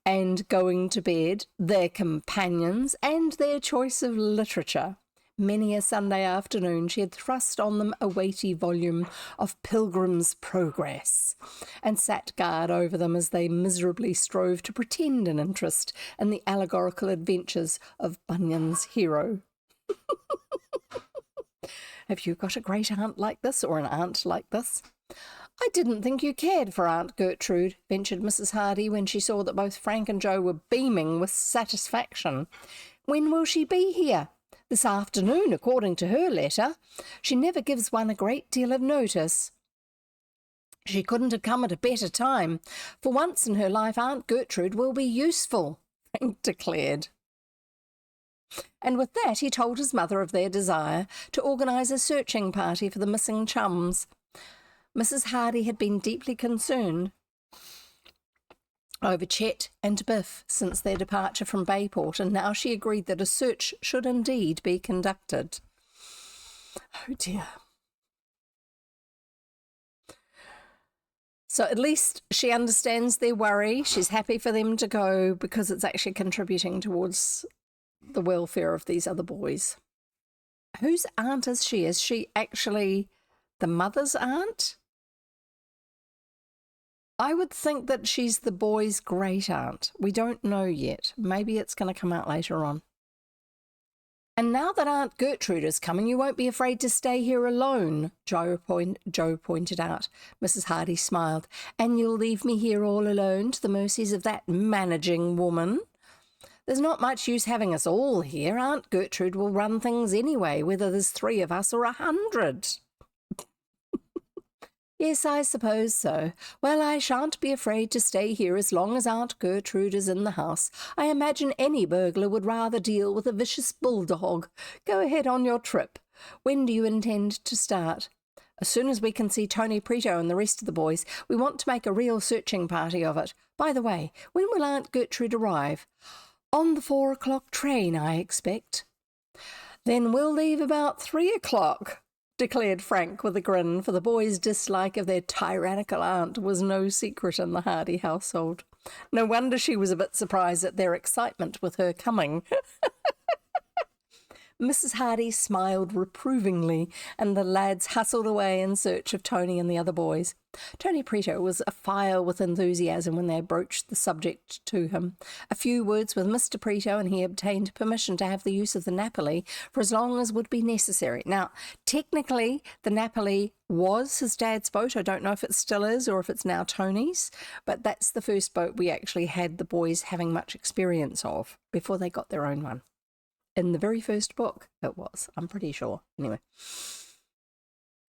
and going to bed, their companions, and their choice of literature. Many a Sunday afternoon she had thrust on them a weighty volume of Pilgrim's Progress and sat guard over them as they miserably strove to pretend an interest in the allegorical adventures of Bunyan's hero. Have you got a great aunt like this, or an aunt like this? I didn't think you cared for Aunt Gertrude, ventured Mrs. Hardy when she saw that both Frank and Joe were beaming with satisfaction. When will she be here? This afternoon, according to her letter. She never gives one a great deal of notice. She couldn't have come at a better time. For once in her life, Aunt Gertrude will be useful, Frank declared. And with that, he told his mother of their desire to organise a searching party for the missing chums. Mrs. Hardy had been deeply concerned over Chet and Biff since their departure from Bayport, and now she agreed that a search should indeed be conducted. Oh dear. So at least she understands their worry. She's happy for them to go because it's actually contributing towards the welfare of these other boys. Whose aunt is she? Is she actually the mother's aunt? I would think that she's the boy's great aunt. We don't know yet. Maybe it's going to come out later on. And now that Aunt Gertrude is coming, you won't be afraid to stay here alone, Joe pointed out. Mrs. Hardy smiled. And you'll leave me here all alone to the mercies of that managing woman? There's not much use having us all here. Aunt Gertrude will run things anyway, whether there's 3 of us or 100. Yes, I suppose so. Well, I shan't be afraid to stay here as long as Aunt Gertrude is in the house. I imagine any burglar would rather deal with a vicious bulldog. Go ahead on your trip. When do you intend to start? As soon as we can see Tony Preto and the rest of the boys. We want to make a real searching party of it. By the way, when will Aunt Gertrude arrive? On the 4 o'clock train, I expect. Then we'll leave about 3 o'clock, declared Frank with a grin, for the boys' dislike of their tyrannical aunt was no secret in the Hardy household. No wonder she was a bit surprised at their excitement with her coming. Mrs. Hardy smiled reprovingly, and the lads hustled away in search of Tony and the other boys. Tony Preto was afire with enthusiasm when they broached the subject to him. A few words with Mr. Preto, and he obtained permission to have the use of the Napoli for as long as would be necessary. Now, technically, the Napoli was his dad's boat. I don't know if it still is or if it's now Tony's, but that's the first boat we actually had the boys having much experience of before they got their own one. In the very first book, it was, I'm pretty sure. Anyway.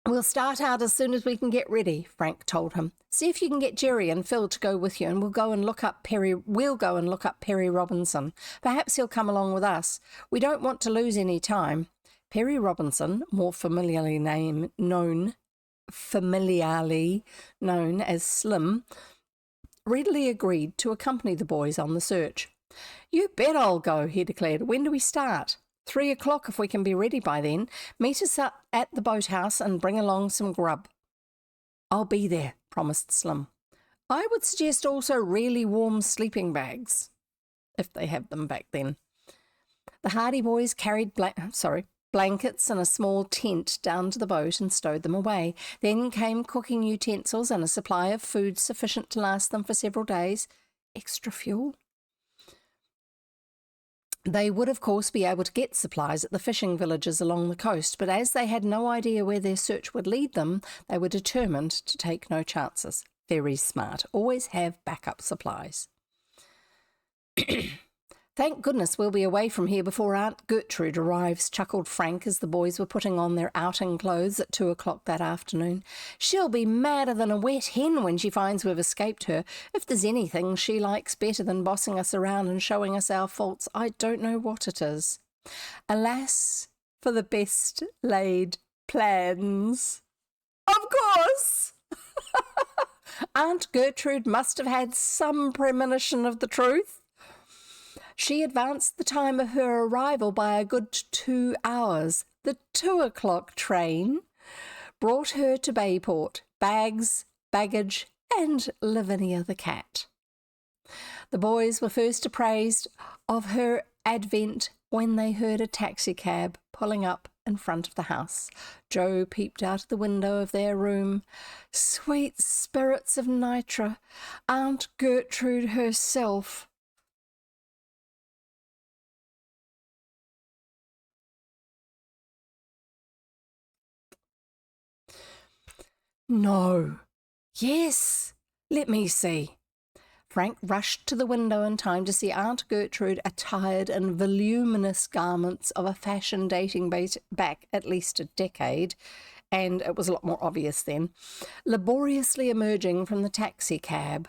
We'll start out as soon as we can get ready, Frank told him. See if you can get Jerry and Phil to go with you, and we'll go and look up Perry Robinson. Perhaps he'll come along with us. We don't want to lose any time. Perry Robinson, more familiarly known as Slim, readily agreed to accompany the boys on the search. You bet I'll go, he declared. When do we start? 3 o'clock if we can be ready by then. Meet us up at the boathouse and bring along some grub. I'll be there, promised Slim. I would suggest also really warm sleeping bags, if they have them back then. The Hardy boys carried blankets and a small tent down to the boat and stowed them away. Then came cooking utensils and a supply of food sufficient to last them for several days. Extra fuel? They would, of course, be able to get supplies at the fishing villages along the coast, but as they had no idea where their search would lead them, they were determined to take no chances. Very smart. Always have backup supplies. Thank goodness we'll be away from here before Aunt Gertrude arrives, chuckled Frank as the boys were putting on their outing clothes at 2 o'clock that afternoon. She'll be madder than a wet hen when she finds we've escaped her. If there's anything she likes better than bossing us around and showing us our faults, I don't know what it is. Alas, for the best laid plans. Of course! Aunt Gertrude must have had some premonition of the truth. She advanced the time of her arrival by a good 2 hours. The 2 o'clock train brought her to Bayport, bags, baggage, and Lavinia the cat. The boys were first apprised of her advent when they heard a taxicab pulling up in front of the house. Joe peeped out of the window of their room. Sweet spirits of Nitra, Aunt Gertrude herself. No. Yes. Let me see. Frank rushed to the window in time to see Aunt Gertrude attired in voluminous garments of a fashion dating back at least a decade, and it was a lot more obvious then, laboriously emerging from the taxi cab.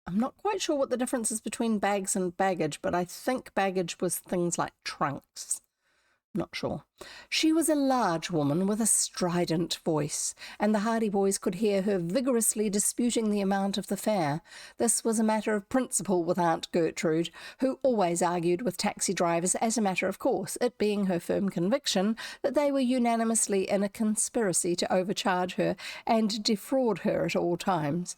I'm not quite sure what the difference is between bags and baggage, but I think baggage was things like trunks. Not sure. She was a large woman with a strident voice, and the Hardy boys could hear her vigorously disputing the amount of the fare. This was a matter of principle with Aunt Gertrude, who always argued with taxi drivers as a matter of course, it being her firm conviction that they were unanimously in a conspiracy to overcharge her and defraud her at all times.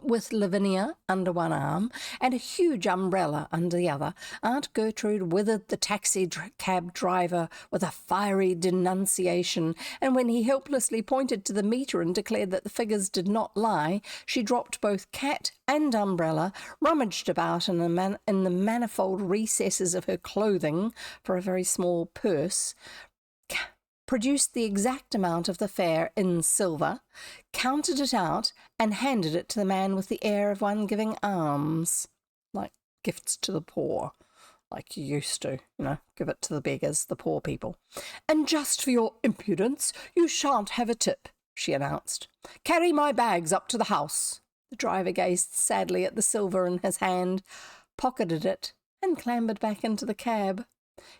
With Lavinia under one arm and a huge umbrella under the other, Aunt Gertrude withered the taxi-cab driver with a fiery denunciation, and when he helplessly pointed to the meter and declared that the figures did not lie, she dropped both cat and umbrella, rummaged about in the manifold recesses of her clothing for a very small purse, produced the exact amount of the fare in silver, counted it out, and handed it to the man with the air of one giving alms, like gifts to the poor. like you used to, give it to the beggars, the poor people. "And just for your impudence, you shan't have a tip," she announced. "Carry my bags up to the house." The driver gazed sadly at the silver in his hand, pocketed it, and clambered back into the cab.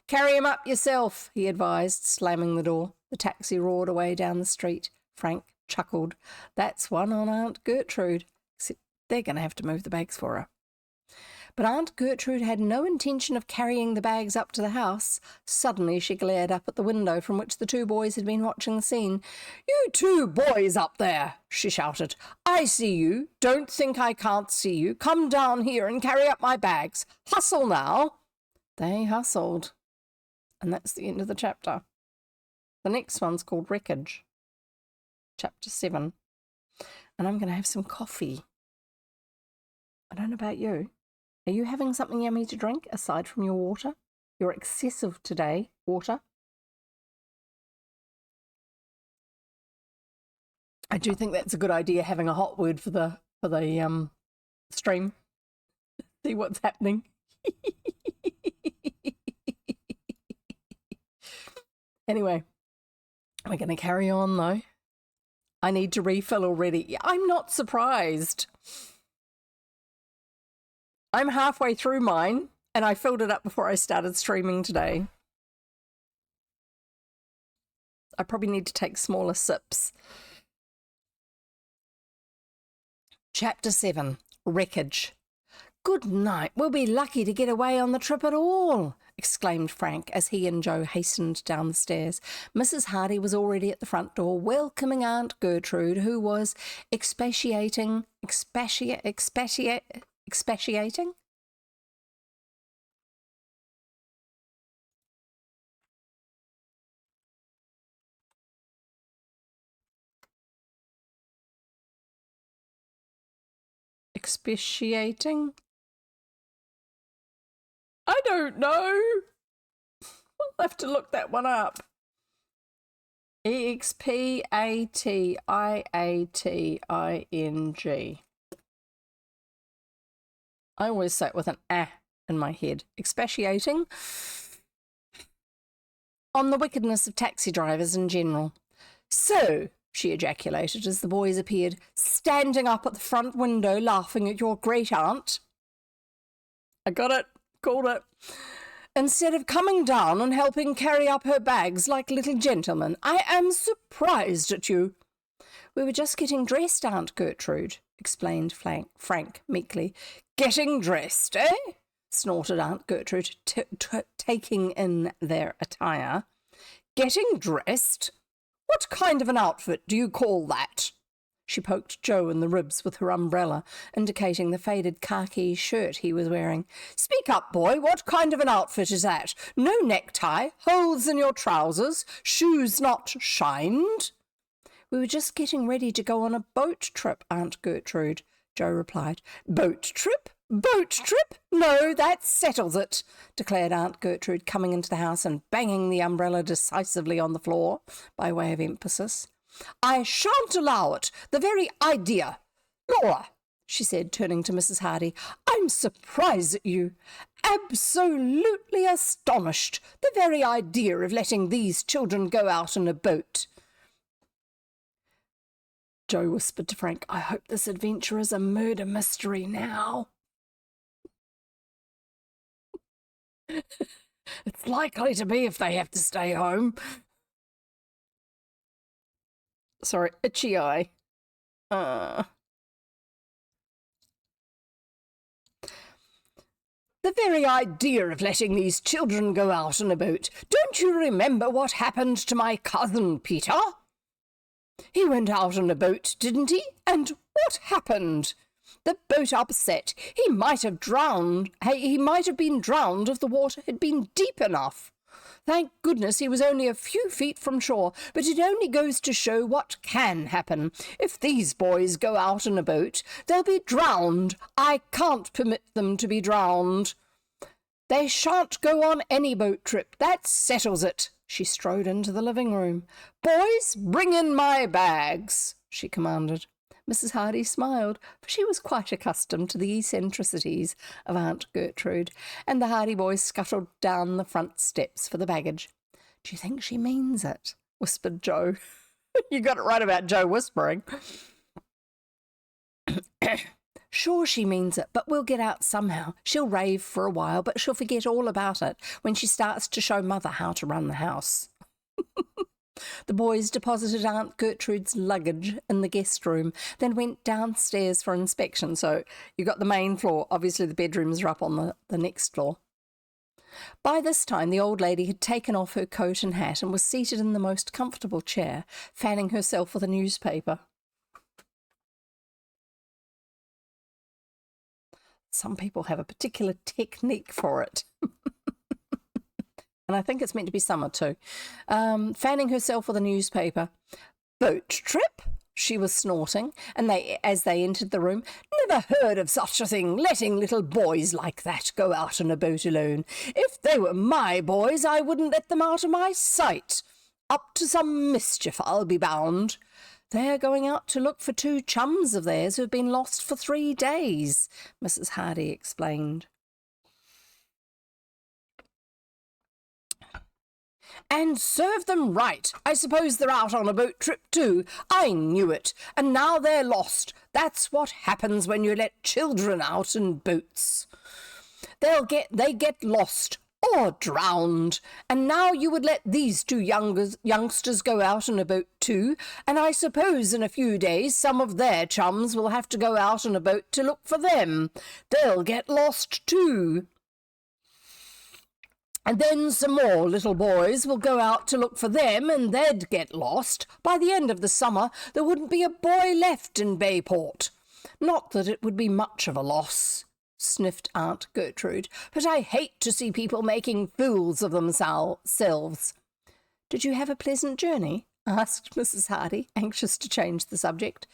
"Carry him up yourself," he advised, slamming the door. The taxi roared away down the street. Frank chuckled. "That's one on Aunt Gertrude, except they're going to have to move the bags for her." But Aunt Gertrude had no intention of carrying the bags up to the house. Suddenly she glared up at the window from which the two boys had been watching the scene. "You two boys up there," she shouted. "I see you. Don't think I can't see you. Come down here and carry up my bags. Hustle now." They hustled. And that's the end of the chapter. The next one's called Wreckage. Chapter 7. And I'm going to have some coffee. I don't know about you. Are you having something yummy to drink aside from your water? Your excessive today water? I do think that's a good idea, having a hot word for the stream. See what's happening. Anyway, we're going to carry on though. I need to refill already. I'm not surprised. I'm halfway through mine, and I filled it up before I started streaming today. I probably need to take smaller sips. Chapter 7, Wreckage. "Good night. We'll be lucky to get away on the trip at all," exclaimed Frank as he and Joe hastened down the stairs. Mrs. Hardy was already at the front door, welcoming Aunt Gertrude, who was expatiating. Expatiating? Expatiating? I don't know. I'll have to look that one up. Expatiating. I always say it with an "ah" in my head. Expatiating on the wickedness of taxi drivers in general. "So," she ejaculated as the boys appeared, "standing up at the front window laughing at your great-aunt." I got it. Called it. "Instead of coming down and helping carry up her bags like little gentlemen. I am surprised at you." "We were just getting dressed, Aunt Gertrude," explained Frank meekly. "Getting dressed, eh?" snorted Aunt Gertrude, taking in their attire. "Getting dressed? What kind of an outfit do you call that?" She poked Joe in the ribs with her umbrella, indicating the faded khaki shirt he was wearing. "Speak up, boy. What kind of an outfit is that? No necktie, holes in your trousers, shoes not shined?" "We were just getting ready to go on a boat trip, Aunt Gertrude," Joe replied. "Boat trip? Boat trip? No, that settles it," declared Aunt Gertrude, coming into the house and banging the umbrella decisively on the floor by way of emphasis. "I shan't allow it. The very idea. Laura," she said, turning to Mrs. Hardy, "I'm surprised at you. Absolutely astonished. The very idea of letting these children go out in a boat." Joe whispered to Frank, "I hope this adventure is a murder mystery now." "It's likely to be if they have to stay home." Sorry, itchy eye. The very idea of letting these children go out in a boat. Don't you remember what happened to my cousin Peter? He went out in a boat, didn't he? And what happened? The boat upset. He might have drowned. He might have been drowned if the water had been deep enough. Thank goodness he was only a few feet from shore, but it only goes to show what can happen. If these boys go out in a boat, they'll be drowned. I can't permit them to be drowned. They shan't go on any boat trip. That settles it. She strode into the living room. "Boys, bring in my bags," she commanded. Mrs. Hardy smiled, for she was quite accustomed to the eccentricities of Aunt Gertrude, and the Hardy boys scuttled down the front steps for the baggage. "Do you think she means it?" whispered Joe. You got it right about Joe whispering. "Sure she means it, but we'll get out somehow. She'll rave for a while, but she'll forget all about it when she starts to show Mother how to run the house." The boys deposited Aunt Gertrude's luggage in the guest room, then went downstairs for inspection. So you got the main floor. Obviously, the bedrooms are up on the next floor. By this time, the old lady had taken off her coat and hat and was seated in the most comfortable chair, fanning herself with a newspaper. Some people have a particular technique for it. And I think it's meant to be summer too. Fanning herself with a newspaper. "Boat trip?" she was snorting, and as they entered the room. "Never heard of such a thing, letting little boys like that go out on a boat alone. If they were my boys, I wouldn't let them out of my sight. Up to some mischief, I'll be bound. They're going out to look for 2 chums of theirs who've been lost for 3 days, Mrs. Hardy explained. "And serve them right. I suppose they're out on a boat trip too. I knew it. And now they're lost. That's what happens when you let children out in boats. They get lost or drowned. And now you would let these 2 youngsters go out in a boat too. And I suppose in a few days some of their chums will have to go out on a boat to look for them. They'll get lost too. And then some more little boys will go out to look for them, and they'd get lost. By the end of the summer, there wouldn't be a boy left in Bayport. Not that it would be much of a loss," sniffed Aunt Gertrude, "but I hate to see people making fools of themselves." "Did you have a pleasant journey?" asked Mrs. Hardy, anxious to change the subject.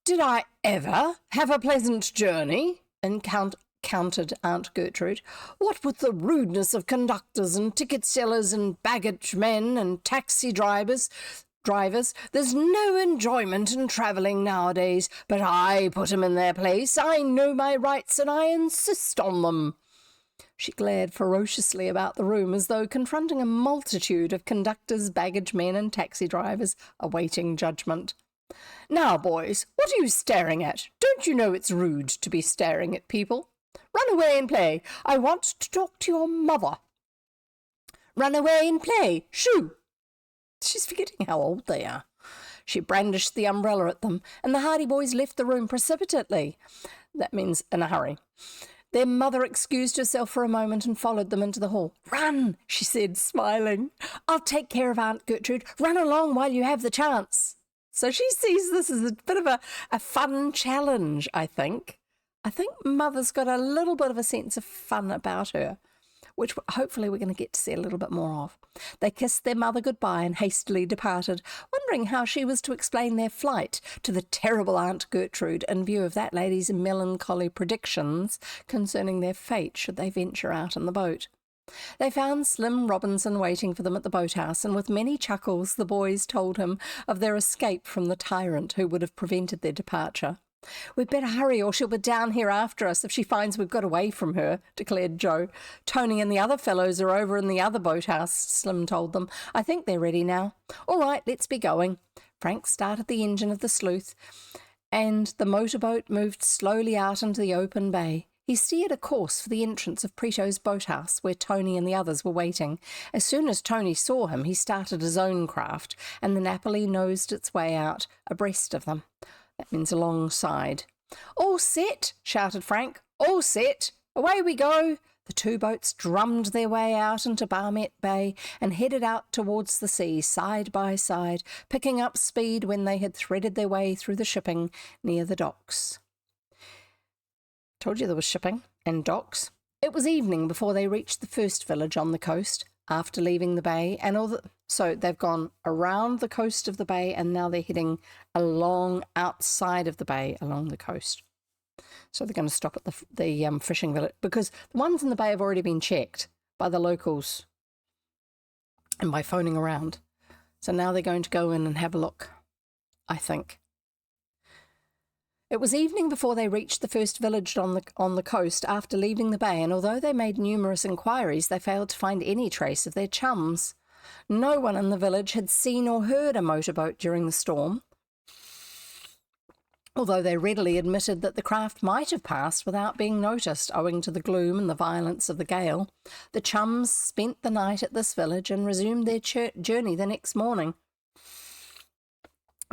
"Did I ever have a pleasant journey?" countered Aunt Gertrude. "What with the rudeness of conductors and ticket sellers and baggage men and taxi drivers, there's no enjoyment in travelling nowadays, but I put 'em in their place. I know my rights and I insist on them." She glared ferociously about the room as though confronting a multitude of conductors, baggage men and taxi drivers awaiting judgment. "Now, boys, what are you staring at? Don't you know it's rude to be staring at people? Run away and play. I want to talk to your mother." "Run away and play. Shoo!" She's forgetting how old they are. She brandished the umbrella at them, and the Hardy boys left the room precipitately. That means in a hurry. Their mother excused herself for a moment and followed them into the hall. "Run," she said, smiling. "I'll take care of Aunt Gertrude. Run along while you have the chance." So she sees this as a bit of a fun challenge, I think. I think Mother's got a little bit of a sense of fun about her, which hopefully we're going to get to see a little bit more of. They kissed their mother goodbye and hastily departed, wondering how she was to explain their flight to the terrible Aunt Gertrude in view of that lady's melancholy predictions concerning their fate should they venture out in the boat. They found Slim Robinson waiting for them at the boathouse, and with many chuckles the boys told him of their escape from the tyrant who would have prevented their departure. "We'd better hurry or she'll be down here after us if she finds we've got away from her," declared Joe. "Tony and the other fellows are over in the other boathouse," Slim told them. "I think they're ready now." "All right, let's be going." Frank started the engine of the sleuth, and the motorboat moved slowly out into the open bay. He steered a course for the entrance of Preto's boathouse, where Tony and the others were waiting. As soon as Tony saw him, he started his own craft, and the Napoli nosed its way out abreast of them. That means alongside. "All set," shouted Frank. "All set. Away we go." The 2 boats drummed their way out into Barmet Bay and headed out towards the sea, side by side, picking up speed when they had threaded their way through the shipping near the docks. Told you there was shipping and docks. It was evening before they reached the first village on the coast after leaving the bay, and so they've gone around the coast of the bay and now they're heading along outside of the bay along the coast. So they're going to stop at the fishing village because the ones in the bay have already been checked by the locals and by phoning around. So now they're going to go in and have a look, I think. It was evening before they reached the first village on the coast after leaving the bay, and although they made numerous inquiries, they failed to find any trace of their chums. No one in the village had seen or heard a motorboat during the storm, although they readily admitted that the craft might have passed without being noticed, owing to the gloom and the violence of the gale. The chums spent the night at this village and resumed their journey the next morning,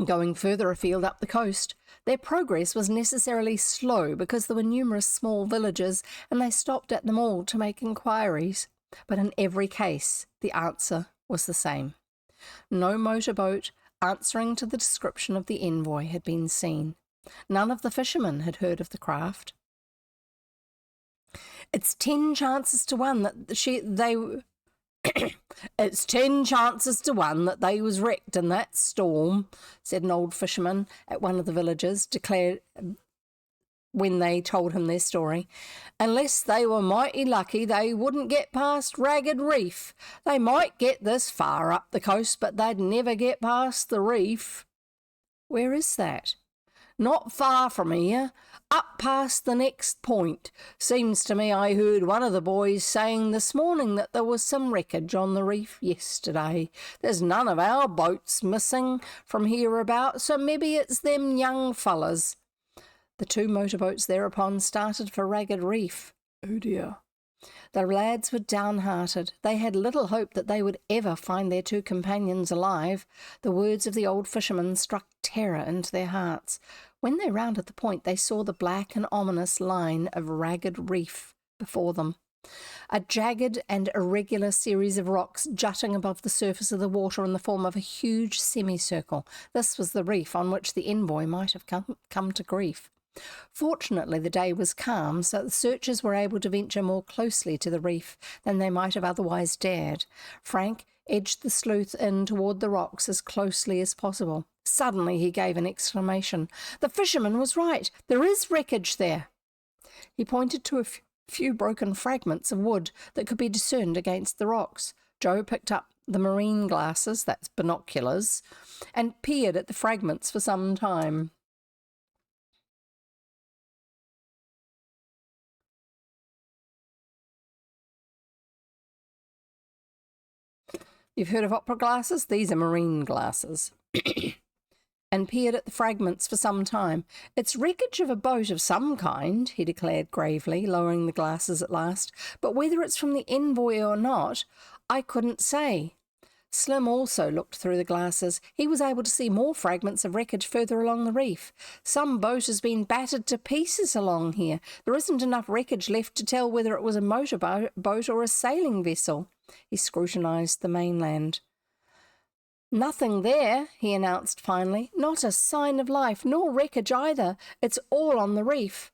going further afield up the coast. Their progress was necessarily slow because there were numerous small villages and they stopped at them all to make inquiries. But in every case, the answer was the same. No motorboat answering to the description of the envoy had been seen. None of the fishermen had heard of the craft. It's 10 chances to 1 that It's 10 chances to 1 that they was wrecked in that storm, said an old fisherman at one of the villages, declared when they told him their story. Unless they were mighty lucky, they wouldn't get past Ragged Reef. They might get this far up the coast, but they'd never get past the reef. Where is that? Not far from here, up past the next point. Seems to me I heard one of the boys saying this morning that there was some wreckage on the reef yesterday. There's none of our boats missing from hereabout, so maybe it's them young fellas. The 2 motorboats thereupon started for Ragged Reef. Oh dear. The lads were downhearted. They had little hope that they would ever find their 2 companions alive. The words of the old fisherman struck terror into their hearts. When they rounded the point, they saw the black and ominous line of Ragged Reef before them. A jagged and irregular series of rocks jutting above the surface of the water in the form of a huge semicircle. This was the reef on which the envoy might have come to grief. Fortunately, the day was calm, so the searchers were able to venture more closely to the reef than they might have otherwise dared. Frank edged the sleuth in toward the rocks as closely as possible. Suddenly he gave an exclamation. The fisherman was right. There is wreckage there. He pointed to a few broken fragments of wood that could be discerned against the rocks. Joe picked up the marine glasses, that's binoculars, and peered at the fragments for some time. You've heard of opera glasses? These are marine glasses. And peered at the fragments for some time. It's wreckage of a boat of some kind, he declared gravely, lowering the glasses at last. But whether it's from the envoy or not, I couldn't say. Slim also looked through the glasses. He was able to see more fragments of wreckage further along the reef. Some boat has been battered to pieces along here. There isn't enough wreckage left to tell whether it was a motorboat or a sailing vessel. He scrutinized the mainland. Nothing there, he announced finally. Not a sign of life, nor wreckage either. It's all on the reef.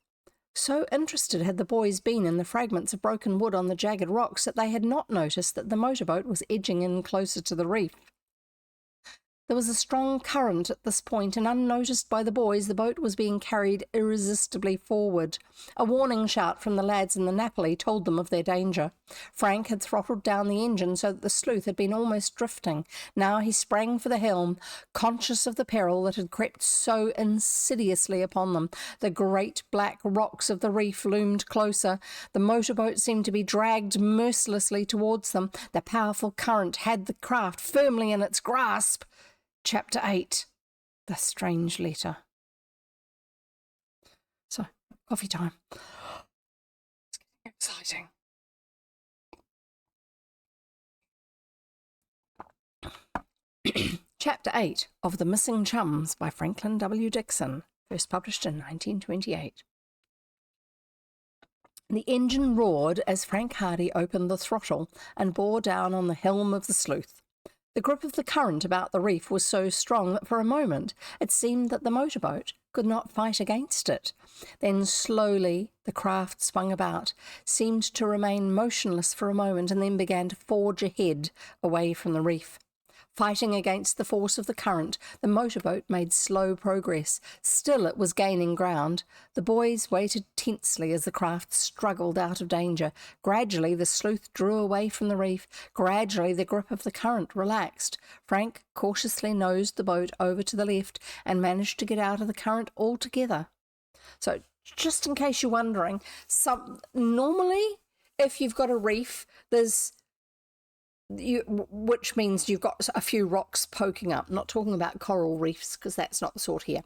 So interested had the boys been in the fragments of broken wood on the jagged rocks that they had not noticed that the motorboat was edging in closer to the reef. There was a strong current at this point, and unnoticed by the boys, the boat was being carried irresistibly forward. A warning shout from the lads in the Napoli told them of their danger. Frank had throttled down the engine so that the sleuth had been almost drifting. Now he sprang for the helm, conscious of the peril that had crept so insidiously upon them. The great black rocks of the reef loomed closer. The motorboat seemed to be dragged mercilessly towards them. The powerful current had the craft firmly in its grasp. Chapter 8, The Strange Letter. So, coffee time. It's getting exciting. Chapter 8 of The Missing Chums by Franklin W. Dixon, first published in 1928. The engine roared as Frank Hardy opened the throttle and bore down on the helm of the sleuth. The grip of the current about the reef was so strong that for a moment it seemed that the motorboat could not fight against it. Then slowly the craft swung about, seemed to remain motionless for a moment, and then began to forge ahead away from the reef. Fighting against the force of the current, the motorboat made slow progress. Still it was gaining ground. The boys waited tensely as the craft struggled out of danger. Gradually the sleuth drew away from the reef. Gradually the grip of the current relaxed. Frank cautiously nosed the boat over to the left and managed to get out of the current altogether. So just in case you're wondering, normally if you've got a reef, which means you've got a few rocks poking up. Not talking about coral reefs, because that's not the sort here.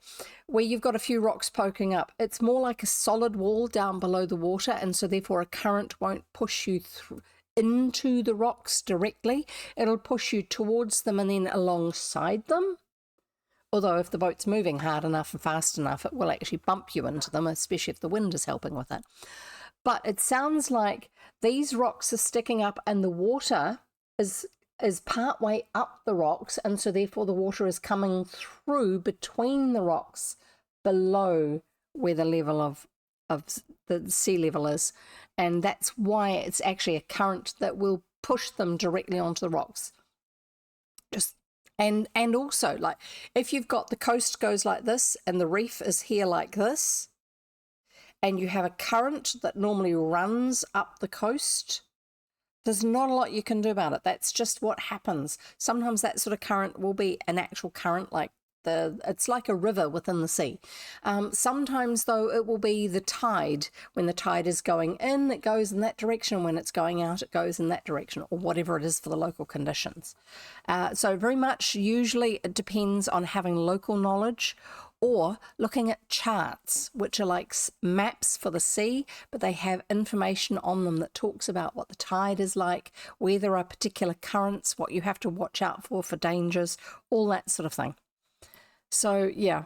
Where you've got a few rocks poking up, it's more like a solid wall down below the water, and so therefore a current won't push you into the rocks directly. It'll push you towards them and then alongside them. Although if the boat's moving hard enough and fast enough, it will actually bump you into them, especially if the wind is helping with it. But it sounds like these rocks are sticking up and the water is part way up the rocks, and so therefore the water is coming through between the rocks below where the level of the sea level is, and that's why it's actually a current that will push them directly onto the rocks. And also, like, if you've got the coast goes like this and the reef is here like this, and you have a current that normally runs up the coast, there's not a lot you can do about it. That's just what happens. Sometimes that sort of current will be an actual current, like it's like a river within the sea. Sometimes, though, it will be the tide. When the tide is going in, it goes in that direction. When it's going out, it goes in that direction, or whatever it is for the local conditions. So very much, usually it depends on having local knowledge or looking at charts, which are like maps for the sea, but they have information on them that talks about what the tide is like, where there are particular currents, what you have to watch out for dangers, all that sort of thing. So, yeah,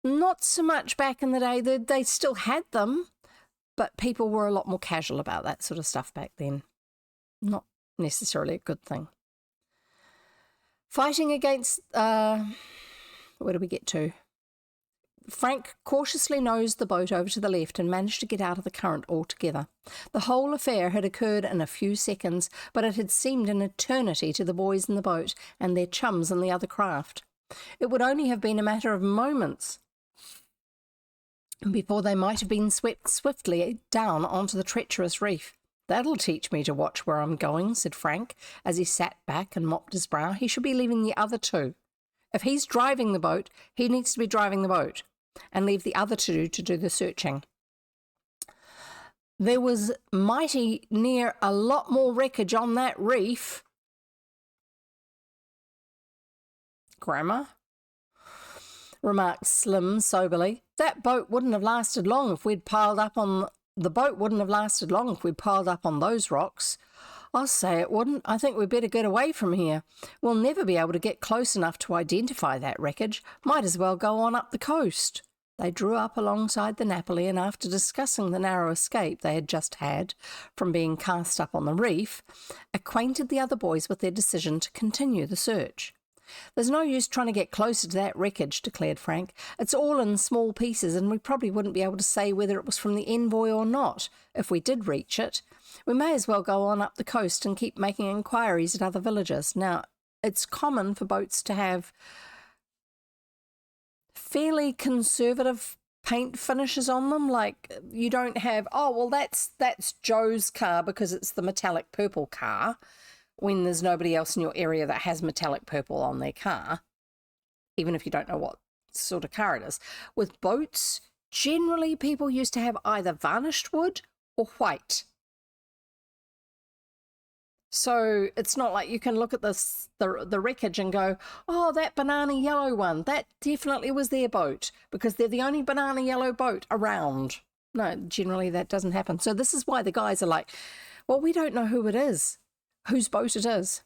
not so much back in the day. They still had them, but people were a lot more casual about that sort of stuff back then. Not necessarily a good thing. Fighting against, where do we get to? Frank cautiously nosed the boat over to the left and managed to get out of the current altogether. The whole affair had occurred in a few seconds, but it had seemed an eternity to the boys in the boat and their chums in the other craft. It would only have been a matter of moments before they might have been swept swiftly down onto the treacherous reef. "That'll teach me to watch where I'm going," said Frank, as he sat back and mopped his brow. "He should be leaving the other two. If he's driving the boat, he needs to be driving the boat, and leave the other two to do the searching." There was mighty near a lot more wreckage on that reef. "Grammar," remarked Slim soberly. "That boat wouldn't have lasted long if we'd piled up on the boat wouldn't have lasted long if we'd piled up on those rocks." "I'll say it wouldn't. I think we'd better get away from here. We'll never be able to get close enough to identify that wreckage. Might as well go on up the coast." They drew up alongside the Napoli, and after discussing the narrow escape they had just had from being cast up on the reef, acquainted the other boys with their decision to continue the search. "There's no use trying to get closer to that wreckage," declared Frank. "It's all in small pieces, and we probably wouldn't be able to say whether it was from the Envoy or not if we did reach it. We may as well go on up the coast and keep making inquiries at other villages. Now, it's common for boats to have fairly conservative paint finishes on them. Like, you don't have, oh, well, that's Joe's car because it's the metallic purple car, when there's nobody else in your area that has metallic purple on their car, even if you don't know what sort of car it is. With boats, generally people used to have either varnished wood or white. So it's not like you can look at this the wreckage and go, "Oh, that banana yellow one, that definitely was their boat because they're the only banana yellow boat around." No, generally that doesn't happen. So this is why the guys are like, "Well, we don't know who it is, whose boat it is."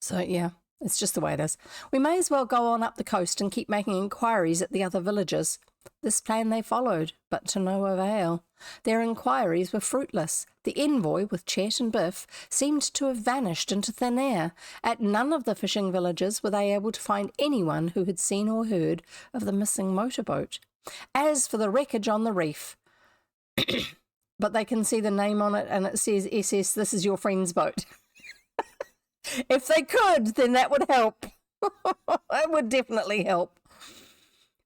So yeah, it's just the way it is. "We may as well go on up the coast and keep making inquiries at the other villages." This plan they followed, but to no avail. Their inquiries were fruitless. The Envoy, with Chet and Biff, seemed to have vanished into thin air. At none of the fishing villages were they able to find anyone who had seen or heard of the missing motorboat. As for the wreckage on the reef, but they can see the name on it and it says SS, "This is your friend's boat." If they could, then that would help. It would definitely help.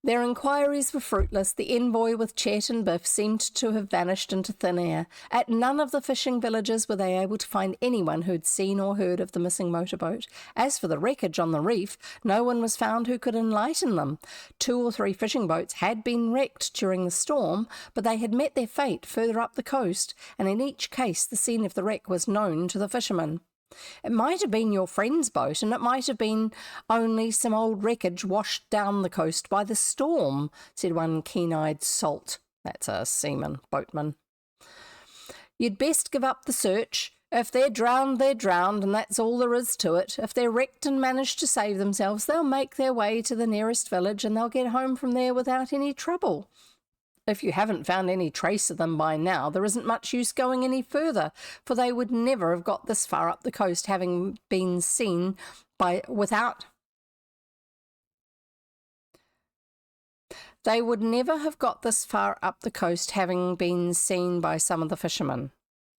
Their inquiries were fruitless. The envoy with Chet and Biff seemed to have vanished into thin air. At none of the fishing villages were they able to find anyone who had seen or heard of the missing motorboat. As for the wreckage on the reef, no one was found who could enlighten them. 2 or 3 fishing boats had been wrecked during the storm, but they had met their fate further up the coast, and in each case the scene of the wreck was known to the fishermen. "It might have been your friend's boat, and it might have been only some old wreckage washed down the coast by the storm," said one keen-eyed salt. That's a seaman, boatman. "You'd best give up the search. If they're drowned, and that's all there is to it. If they're wrecked and manage to save themselves, they'll make their way to the nearest village, and they'll get home from there without any trouble. If you haven't found any trace of them by now, there isn't much use going any further, for they would never have got this far up the coast having been seen by some of the fishermen.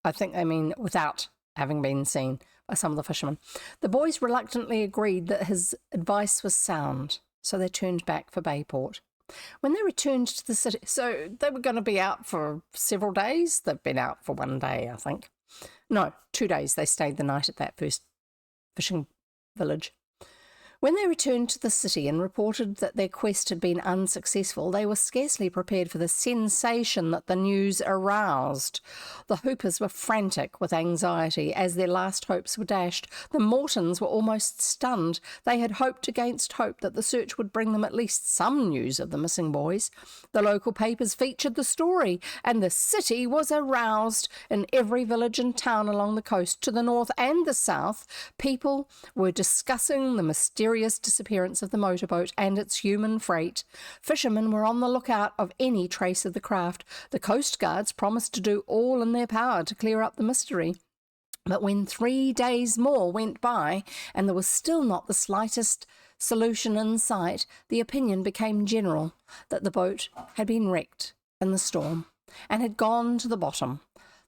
I think they mean without having been seen by some of the fishermen. The boys reluctantly agreed that his advice was sound, so they turned back for Bayport. When they returned to the city, so they were going to be out for several days. They've been out for 1 day, I think. No, 2 days. They stayed the night at that first fishing village. When they returned to the city and reported that their quest had been unsuccessful, they were scarcely prepared for the sensation that the news aroused. The Hoopers were frantic with anxiety as their last hopes were dashed. The Mortons were almost stunned. They had hoped against hope that the search would bring them at least some news of the missing boys. The local papers featured the story, and the city was aroused. In every village and town along the coast, to the north and the south, people were discussing the mysterious disappearance of the motorboat and its human freight. Fishermen were on the lookout of any trace of the craft. The coast guards promised to do all in their power to clear up the mystery. But when 3 days more went by and there was still not the slightest solution in sight, the opinion became general that the boat had been wrecked in the storm and had gone to the bottom.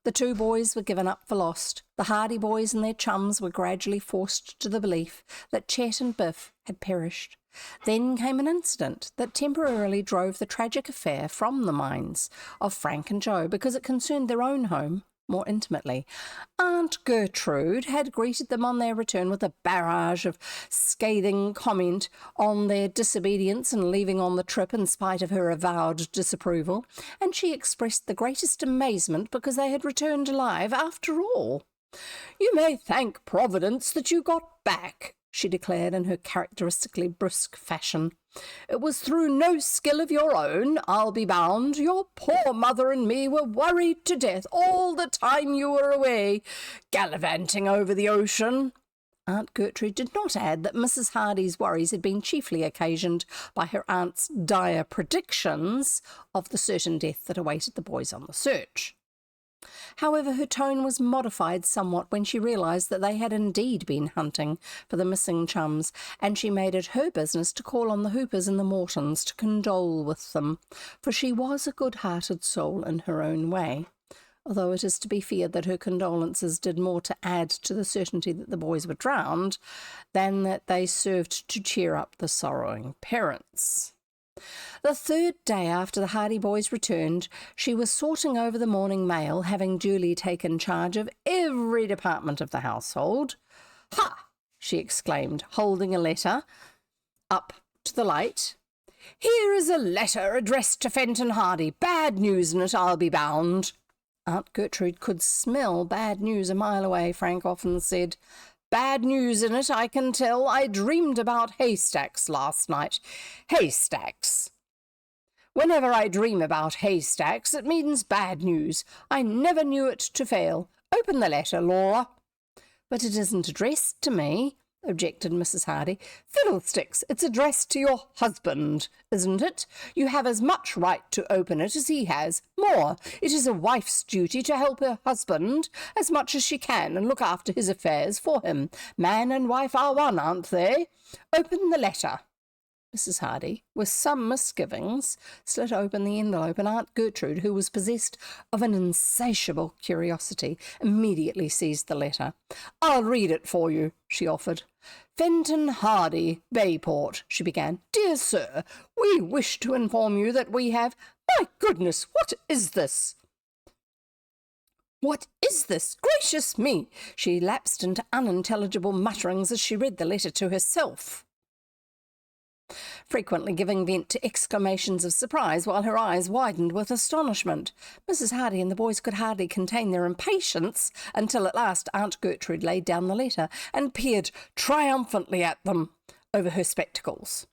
The 2 boys were given up for lost. The Hardy boys and their chums were gradually forced to the belief that Chet and Biff had perished. Then came an incident that temporarily drove the tragic affair from the minds of Frank and Joe because it concerned their own home more intimately. Aunt Gertrude had greeted them on their return with a barrage of scathing comment on their disobedience and leaving on the trip in spite of her avowed disapproval, and she expressed the greatest amazement because they had returned alive after all. "You may thank Providence that you got back," she declared in her characteristically brusque fashion. "It was through no skill of your own, I'll be bound. Your poor mother and me were worried to death all the time you were away, gallivanting over the ocean." Aunt Gertrude did not add that Mrs. Hardy's worries had been chiefly occasioned by her aunt's dire predictions of the certain death that awaited the boys on the search. However, her tone was modified somewhat when she realised that they had indeed been hunting for the missing chums, and she made it her business to call on the Hoopers and the Mortons to condole with them, for she was a good-hearted soul in her own way, although it is to be feared that her condolences did more to add to the certainty that the boys were drowned than that they served to cheer up the sorrowing parents. The 3rd day after the Hardy boys returned, she was sorting over the morning mail, having duly taken charge of every department of the household. "Ha!" she exclaimed, holding a letter up to the light. "Here is a letter addressed to Fenton Hardy. Bad news in it, I'll be bound." Aunt Gertrude could smell bad news a mile away, Frank often said. "Bad news in it, I can tell. I dreamed about haystacks last night." Haystacks! Whenever I dream about haystacks, it means bad news. I never knew it to fail. Open the letter, Laura. "But it isn't addressed to me," objected Mrs. Hardy. "Fiddlesticks! It's addressed to your husband, isn't it? You have as much right to open it as he has. More, it is a wife's duty to help her husband as much as she can and look after his affairs for him. Man and wife are one, aren't they? Open the letter." Mrs. Hardy, with some misgivings, slit open the envelope, and Aunt Gertrude, who was possessed of an insatiable curiosity, immediately seized the letter. "I'll read it for you," she offered. "Fenton Hardy, Bayport," she began. "Dear Sir, we wish to inform you that we have—" "My goodness, what is this? What is this? Gracious me!" She lapsed into unintelligible mutterings as she read the letter to herself, frequently giving vent to exclamations of surprise while her eyes widened with astonishment. Mrs. Hardy and the boys could hardly contain their impatience until at last Aunt Gertrude laid down the letter and peered triumphantly at them over her spectacles.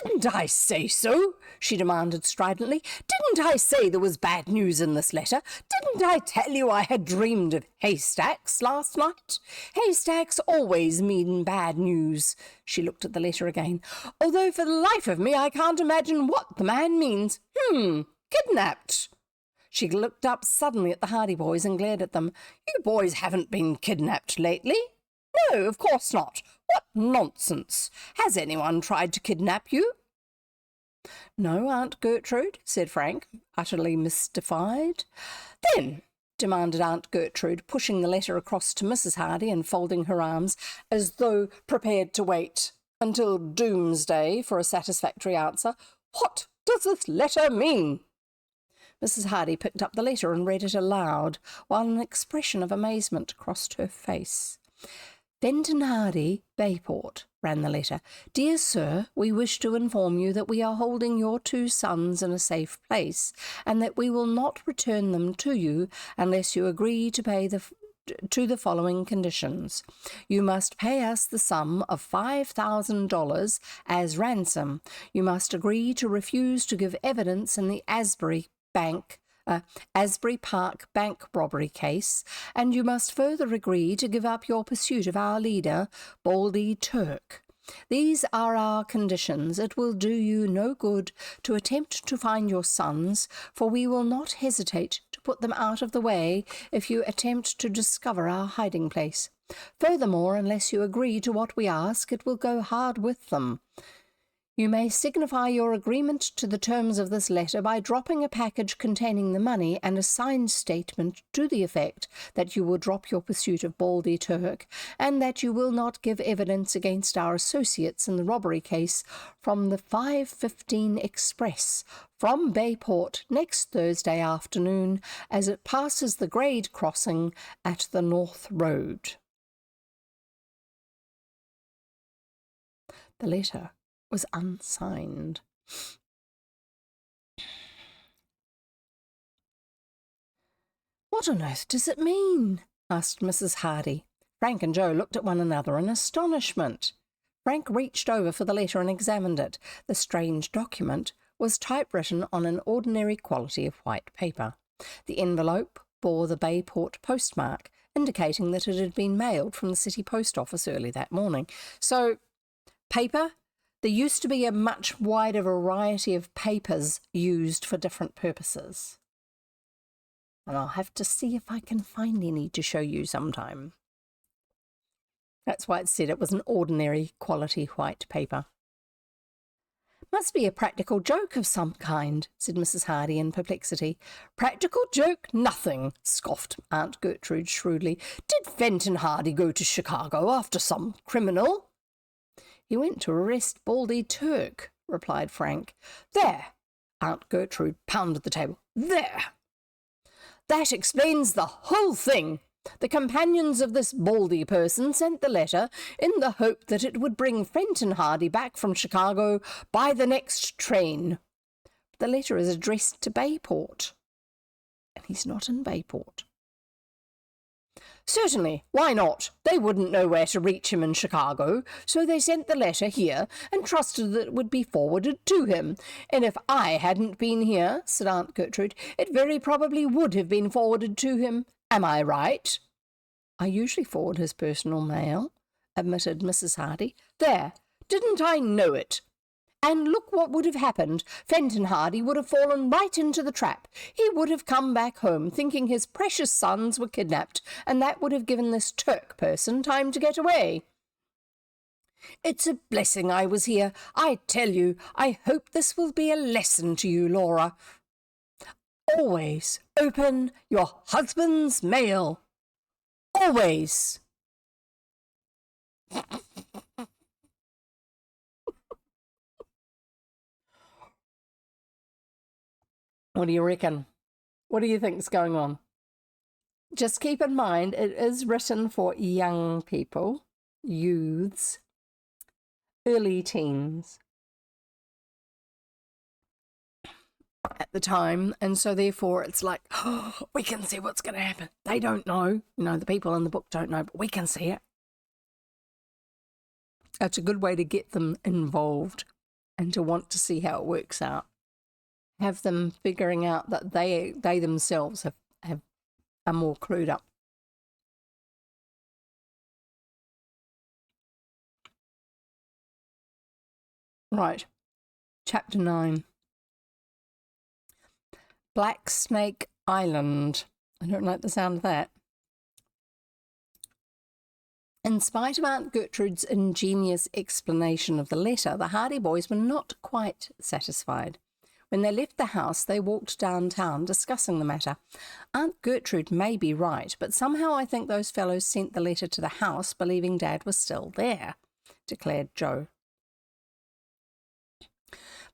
"Didn't I say so?" she demanded stridently. "Didn't I say there was bad news in this letter? Didn't I tell you I had dreamed of haystacks last night? Haystacks always mean bad news." She looked at the letter again. "Although for the life of me I can't imagine what the man means. Kidnapped." She looked up suddenly at the Hardy boys and glared at them. "You boys haven't been kidnapped lately?" "No, of course not. What nonsense! Has anyone tried to kidnap you?" "No, Aunt Gertrude," said Frank, utterly mystified. "Then," demanded Aunt Gertrude, pushing the letter across to Mrs. Hardy and folding her arms as though prepared to wait until doomsday for a satisfactory answer, "what does this letter mean?" Mrs. Hardy picked up the letter and read it aloud, while an expression of amazement crossed her face. "Fenton Hardy, Bayport," ran the letter. "Dear Sir, we wish to inform you that we are holding your 2 sons in a safe place, and that we will not return them to you unless you agree to pay to the following conditions. You must pay us the sum of $5,000 as ransom. You must agree to refuse to give evidence in the Asbury Park bank robbery case, and you must further agree to give up your pursuit of our leader, Baldy Turk. These are our conditions. It will do you no good to attempt to find your sons, for we will not hesitate to put them out of the way if you attempt to discover our hiding place. Furthermore, unless you agree to what we ask, it will go hard with them. You may signify your agreement to the terms of this letter by dropping a package containing the money and a signed statement to the effect that you will drop your pursuit of Baldy Turk, and that you will not give evidence against our associates in the robbery case from the 5:15 express from Bayport next Thursday afternoon as it passes the grade crossing at the North Road." The letter was unsigned. "What on earth does it mean?" asked Mrs. Hardy. Frank and Joe looked at one another in astonishment. Frank reached over for the letter and examined it. The strange document was typewritten on an ordinary quality of white paper. The envelope bore the Bayport postmark, indicating that it had been mailed from the city post office early that morning. So, paper? There used to be a much wider variety of papers used for different purposes. And I'll have to see if I can find any to show you sometime. That's why it said it was an ordinary quality white paper. "Must be a practical joke of some kind," said Mrs. Hardy in perplexity. "Practical joke? Nothing," scoffed Aunt Gertrude shrewdly. "Did Fenton Hardy go to Chicago after some criminal?" "He went to arrest Baldy Turk," replied Frank. "There!" Aunt Gertrude pounded the table. "There! That explains the whole thing. The companions of this Baldy person sent the letter in the hope that it would bring Fenton Hardy back from Chicago by the next train. The letter is addressed to Bayport, and he's not in Bayport." "Certainly, why not? They wouldn't know where to reach him in Chicago, so they sent the letter here and trusted that it would be forwarded to him. And if I hadn't been here," said Aunt Gertrude, "it very probably would have been forwarded to him. Am I right?" "I usually forward his personal mail," admitted Mrs. Hardy. "There! Didn't I know it? And look what would have happened. Fenton Hardy would have fallen right into the trap. He would have come back home thinking his precious sons were kidnapped, and that would have given this Turk person time to get away. It's a blessing I was here. I tell you, I hope this will be a lesson to you, Laura. Always open your husband's mail. Always. What do you reckon? What do you think's going on? Just keep in mind, it is written for young people, youths, early teens at the time, and so therefore it's like, oh, we can see what's going to happen. They don't know, the people in the book don't know, but we can see it. It's a good way to get them involved and to want to see how it works out. Have them figuring out that they themselves are more clued up. Right, chapter 9. Black Snake Island. I don't like the sound of that. In spite of Aunt Gertrude's ingenious explanation of the letter, the Hardy boys were not quite satisfied. When they left the house, they walked downtown discussing the matter. Aunt Gertrude may be right, but somehow I think those fellows sent the letter to the house believing Dad was still there, declared Joe.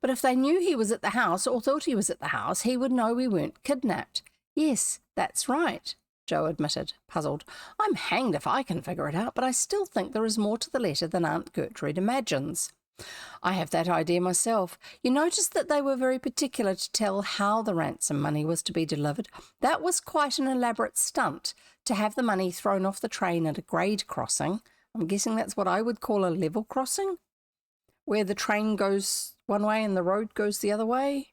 But if they knew he was at the house or thought he was at the house, he would know we weren't kidnapped. Yes, that's right, Joe admitted, puzzled. I'm hanged if I can figure it out, but I still think there is more to the letter than Aunt Gertrude imagines. I have that idea myself. You noticed that they were very particular to tell how the ransom money was to be delivered. That was quite an elaborate stunt, to have the money thrown off the train at a grade crossing. I'm guessing that's what I would call a level crossing, where the train goes one way and the road goes the other way.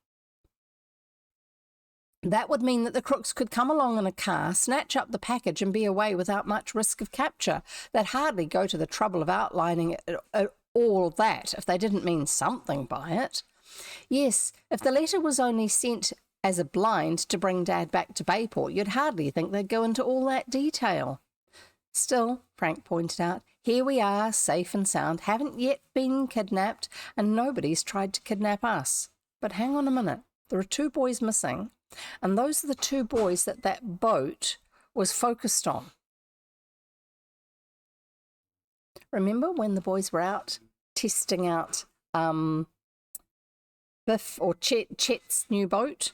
That would mean that the crooks could come along in a car, snatch up the package and be away without much risk of capture. They'd hardly go to the trouble of outlining all that if they didn't mean something by it. Yes, if the letter was only sent as a blind to bring Dad back to Bayport, you'd hardly think they'd go into all that detail. Still, Frank pointed out, here we are, safe and sound, haven't yet been kidnapped, and nobody's tried to kidnap us. But hang on a minute, there are 2 boys missing, and those are the 2 boys that boat was focused on. Remember when the boys were out testing out Biff or Chet's new boat?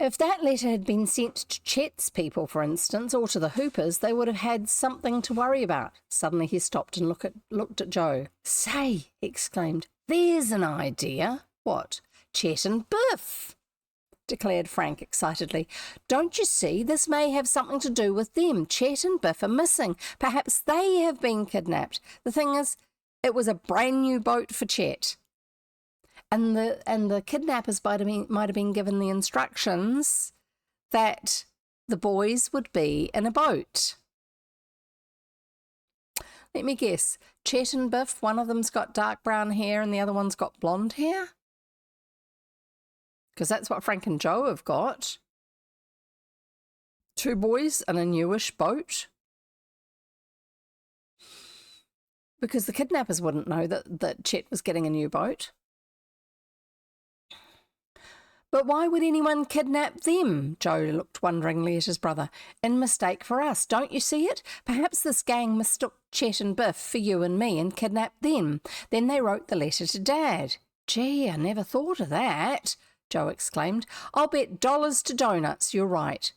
If that letter had been sent to Chet's people, for instance, or to the Hoopers, they would have had something to worry about. Suddenly he stopped and looked at Joe. Say, he exclaimed, there's an idea. What? Chet and Biff, declared Frank excitedly. Don't you see, this may have something to do with them. Chet and Biff are missing. Perhaps they have been kidnapped. The thing is, it was a brand new boat for Chet. And the kidnappers might have been given the instructions that the boys would be in a boat. Let me guess. Chet and Biff, one of them's got dark brown hair and the other one's got blonde hair? Because that's what Frank and Joe have got. 2 boys in a newish boat. Because the kidnappers wouldn't know that Chet was getting a new boat. But why would anyone kidnap them? Joe looked wonderingly at his brother. In mistake for us, don't you see it? Perhaps this gang mistook Chet and Biff for you and me and kidnapped them. Then they wrote the letter to Dad. Gee, I never thought of that, Joe exclaimed. I'll bet dollars to donuts you're right.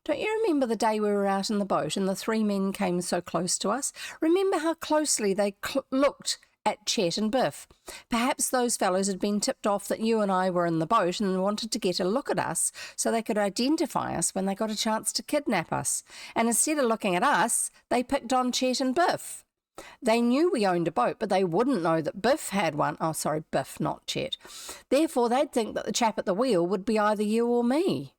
Don't you remember the day we were out in the boat and the 3 men came so close to us? Remember how closely they looked at Chet and Biff? Perhaps those fellows had been tipped off that you and I were in the boat and wanted to get a look at us so they could identify us when they got a chance to kidnap us. And instead of looking at us, they picked on Chet and Biff. They knew we owned a boat, but they wouldn't know that Biff had one. Oh, sorry, Biff, not Chet. Therefore, they'd think that the chap at the wheel would be either you or me.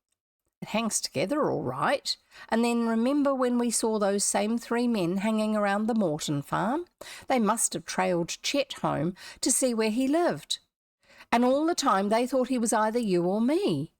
It hangs together all right. And then remember when we saw those same 3 men hanging around the Morton farm? They must have trailed Chet home to see where he lived. And all the time they thought he was either you or me.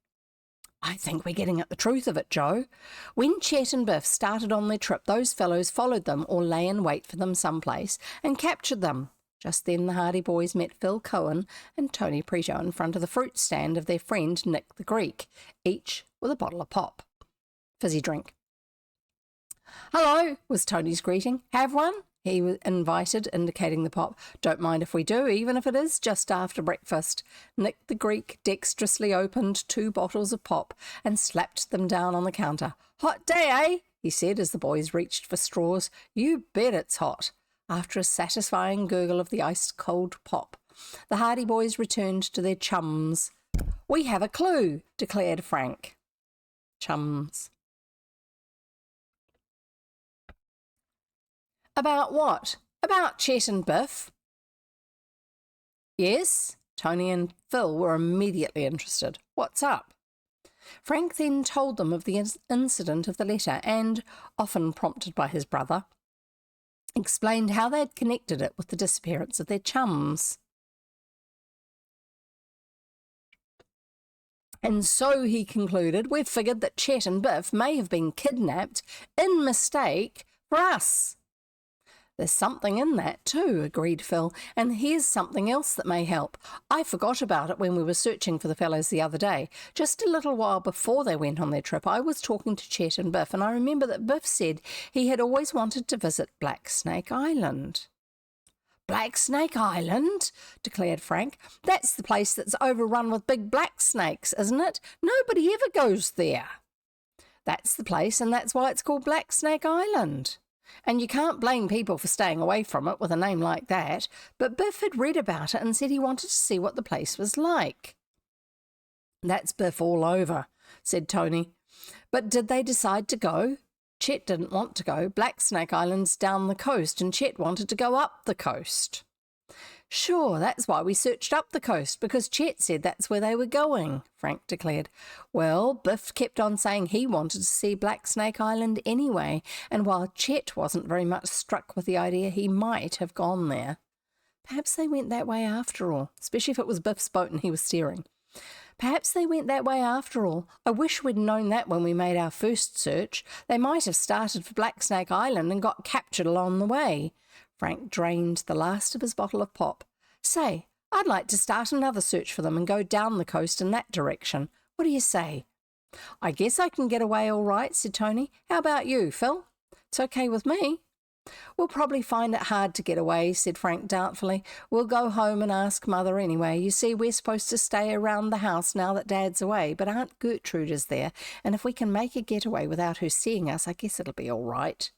I think we're getting at the truth of it, Joe. When Chet and Biff started on their trip, those fellows followed them or lay in wait for them someplace and captured them. Just then the Hardy boys met Phil Cohen and Tony Preto in front of the fruit stand of their friend Nick the Greek, each with a bottle of pop. Fizzy drink. "Hello," was Tony's greeting. "Have one?" he invited, indicating the pop. "Don't mind if we do, even if it is just after breakfast." Nick the Greek dexterously opened 2 bottles of pop and slapped them down on the counter. "Hot day, eh?" he said as the boys reached for straws. "You bet it's hot." After a satisfying gurgle of the ice-cold pop, the Hardy boys returned to their chums. "We have a clue," declared Frank. Chums. "About what?" "About Chet and Biff." "Yes?" Tony and Phil were immediately interested. "What's up?" Frank then told them of the incident of the letter and, often prompted by his brother, explained how they had connected it with the disappearance of their chums. "And so," he concluded, "we've figured that Chet and Biff may have been kidnapped in mistake for us." "There's something in that too," agreed Phil, "and here's something else that may help. I forgot about it when we were searching for the fellows the other day. Just a little while before they went on their trip, I was talking to Chet and Biff, and I remember that Biff said he had always wanted to visit Black Snake Island." "Black Snake Island?" declared Frank. "That's the place that's overrun with big black snakes, isn't it? Nobody ever goes there." "That's the place, and that's why it's called Black Snake Island. And you can't blame people for staying away from it with a name like that. But Biff had read about it and said he wanted to see what the place was like." "That's Biff all over," said Tony. "But did they decide to go?" "Chet didn't want to go. Black Snake Island's down the coast, and Chet wanted to go up the coast." "Sure, that's why we searched up the coast, because Chet said that's where they were going," Frank declared. "Well, Biff kept on saying he wanted to see Black Snake Island anyway, and while Chet wasn't very much struck with the idea, he might have gone there." Perhaps they went that way after all, especially if it was Biff's boat and he was steering. Perhaps they went that way after all. I wish we'd known that when we made our first search. They might have started for Black Snake Island and got captured along the way. Frank drained the last of his bottle of pop. "Say, I'd like to start another search for them and go down the coast in that direction. What do you say?" "I guess I can get away all right," said Tony. "How about you, Phil?" "It's okay with me." "We'll probably find it hard to get away," said Frank doubtfully. "We'll go home and ask Mother anyway. You see, we're supposed to stay around the house now that Dad's away, but Aunt Gertrude is there, and if we can make a getaway without her seeing us, I guess it'll be all right."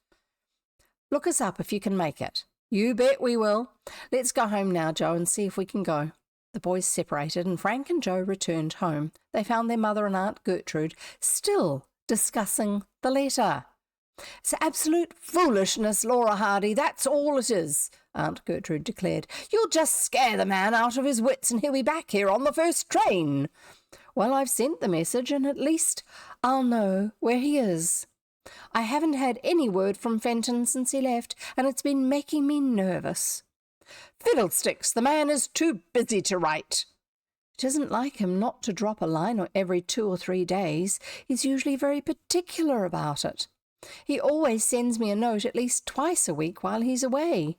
"Look us up if you can make it." "You bet we will. Let's go home now, Joe, and see if we can go." The boys separated, and Frank and Joe returned home. They found their mother and Aunt Gertrude still discussing the letter. "It's absolute foolishness, Laura Hardy, that's all it is," Aunt Gertrude declared. "You'll just scare the man out of his wits and he'll be back here on the first train." "Well, I've sent the message, and at least I'll know where he is. I haven't had any word from Fenton since he left, and it's been making me nervous." "Fiddlesticks, the man is too busy to write." "It isn't like him not to drop a line every 2 or 3 days. He's usually very particular about it. He always sends me a note at least twice a week while he's away."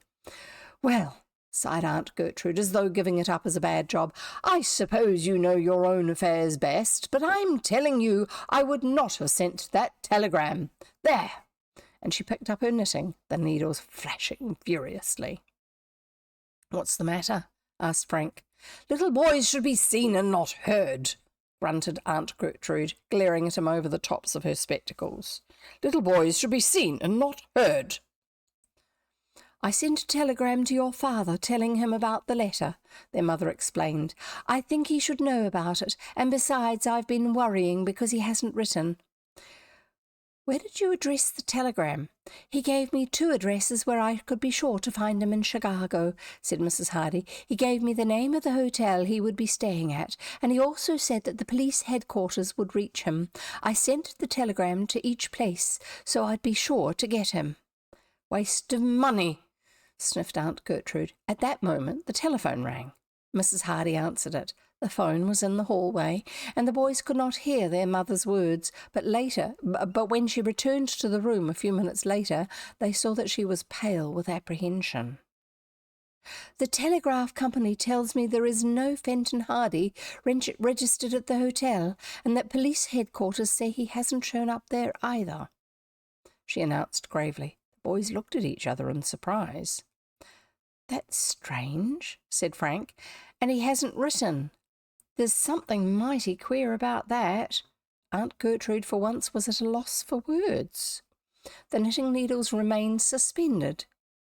"Well," sighed Aunt Gertrude, as though giving it up as a bad job, "I suppose you know your own affairs best, but I'm telling you I would not have sent that telegram. There!" And she picked up her knitting, the needles flashing furiously. "What's the matter?" asked Frank. "Little boys should be seen and not heard," grunted Aunt Gertrude, glaring at him over the tops of her spectacles. "Little boys should be seen and not heard." "I sent a telegram to your father telling him about the letter," their mother explained. "I think he should know about it, and besides, I've been worrying because he hasn't written." "Where did you address the telegram?" "He gave me 2 addresses where I could be sure to find him in Chicago," said Mrs. Hardy. "He gave me the name of the hotel he would be staying at, and he also said that the police headquarters would reach him. I sent the telegram to each place, so I'd be sure to get him." "Waste of money," sniffed Aunt Gertrude. At that moment the telephone rang. Mrs. Hardy answered it. The phone was in the hallway, and the boys could not hear their mother's words, but when she returned to the room a few minutes later, they saw that she was pale with apprehension. "The telegraph company tells me there is no Fenton Hardy registered at the hotel, and that police headquarters say he hasn't shown up there either," she announced gravely. The boys looked at each other in surprise. "That's strange," said Frank, "and he hasn't written. There's something mighty queer about that." Aunt Gertrude for once was at a loss for words. The knitting needles remained suspended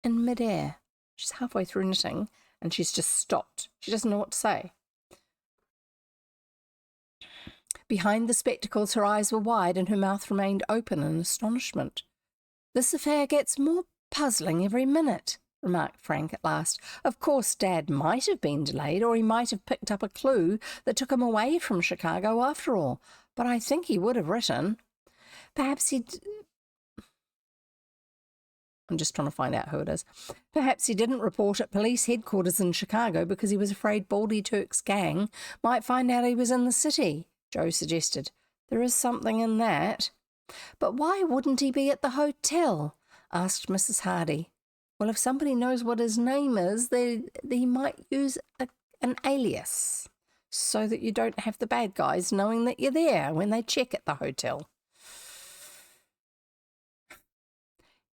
in mid-air. She's halfway through knitting, and she's just stopped. She doesn't know what to say. Behind the spectacles, her eyes were wide, and her mouth remained open in astonishment. "This affair gets more puzzling every minute," remarked Frank at last. "Of course, Dad might have been delayed, or he might have picked up a clue that took him away from Chicago after all. But I think he would have written. Perhaps I'm just trying to find out who it is. Perhaps he didn't report at police headquarters in Chicago because he was afraid Baldy Turk's gang might find out he was in the city," Joe suggested. "There is something in that." "But why wouldn't he be at the hotel?" asked Mrs. Hardy. "Well, if somebody knows what his name is, they might use an alias so that you don't have the bad guys knowing that you're there when they check at the hotel."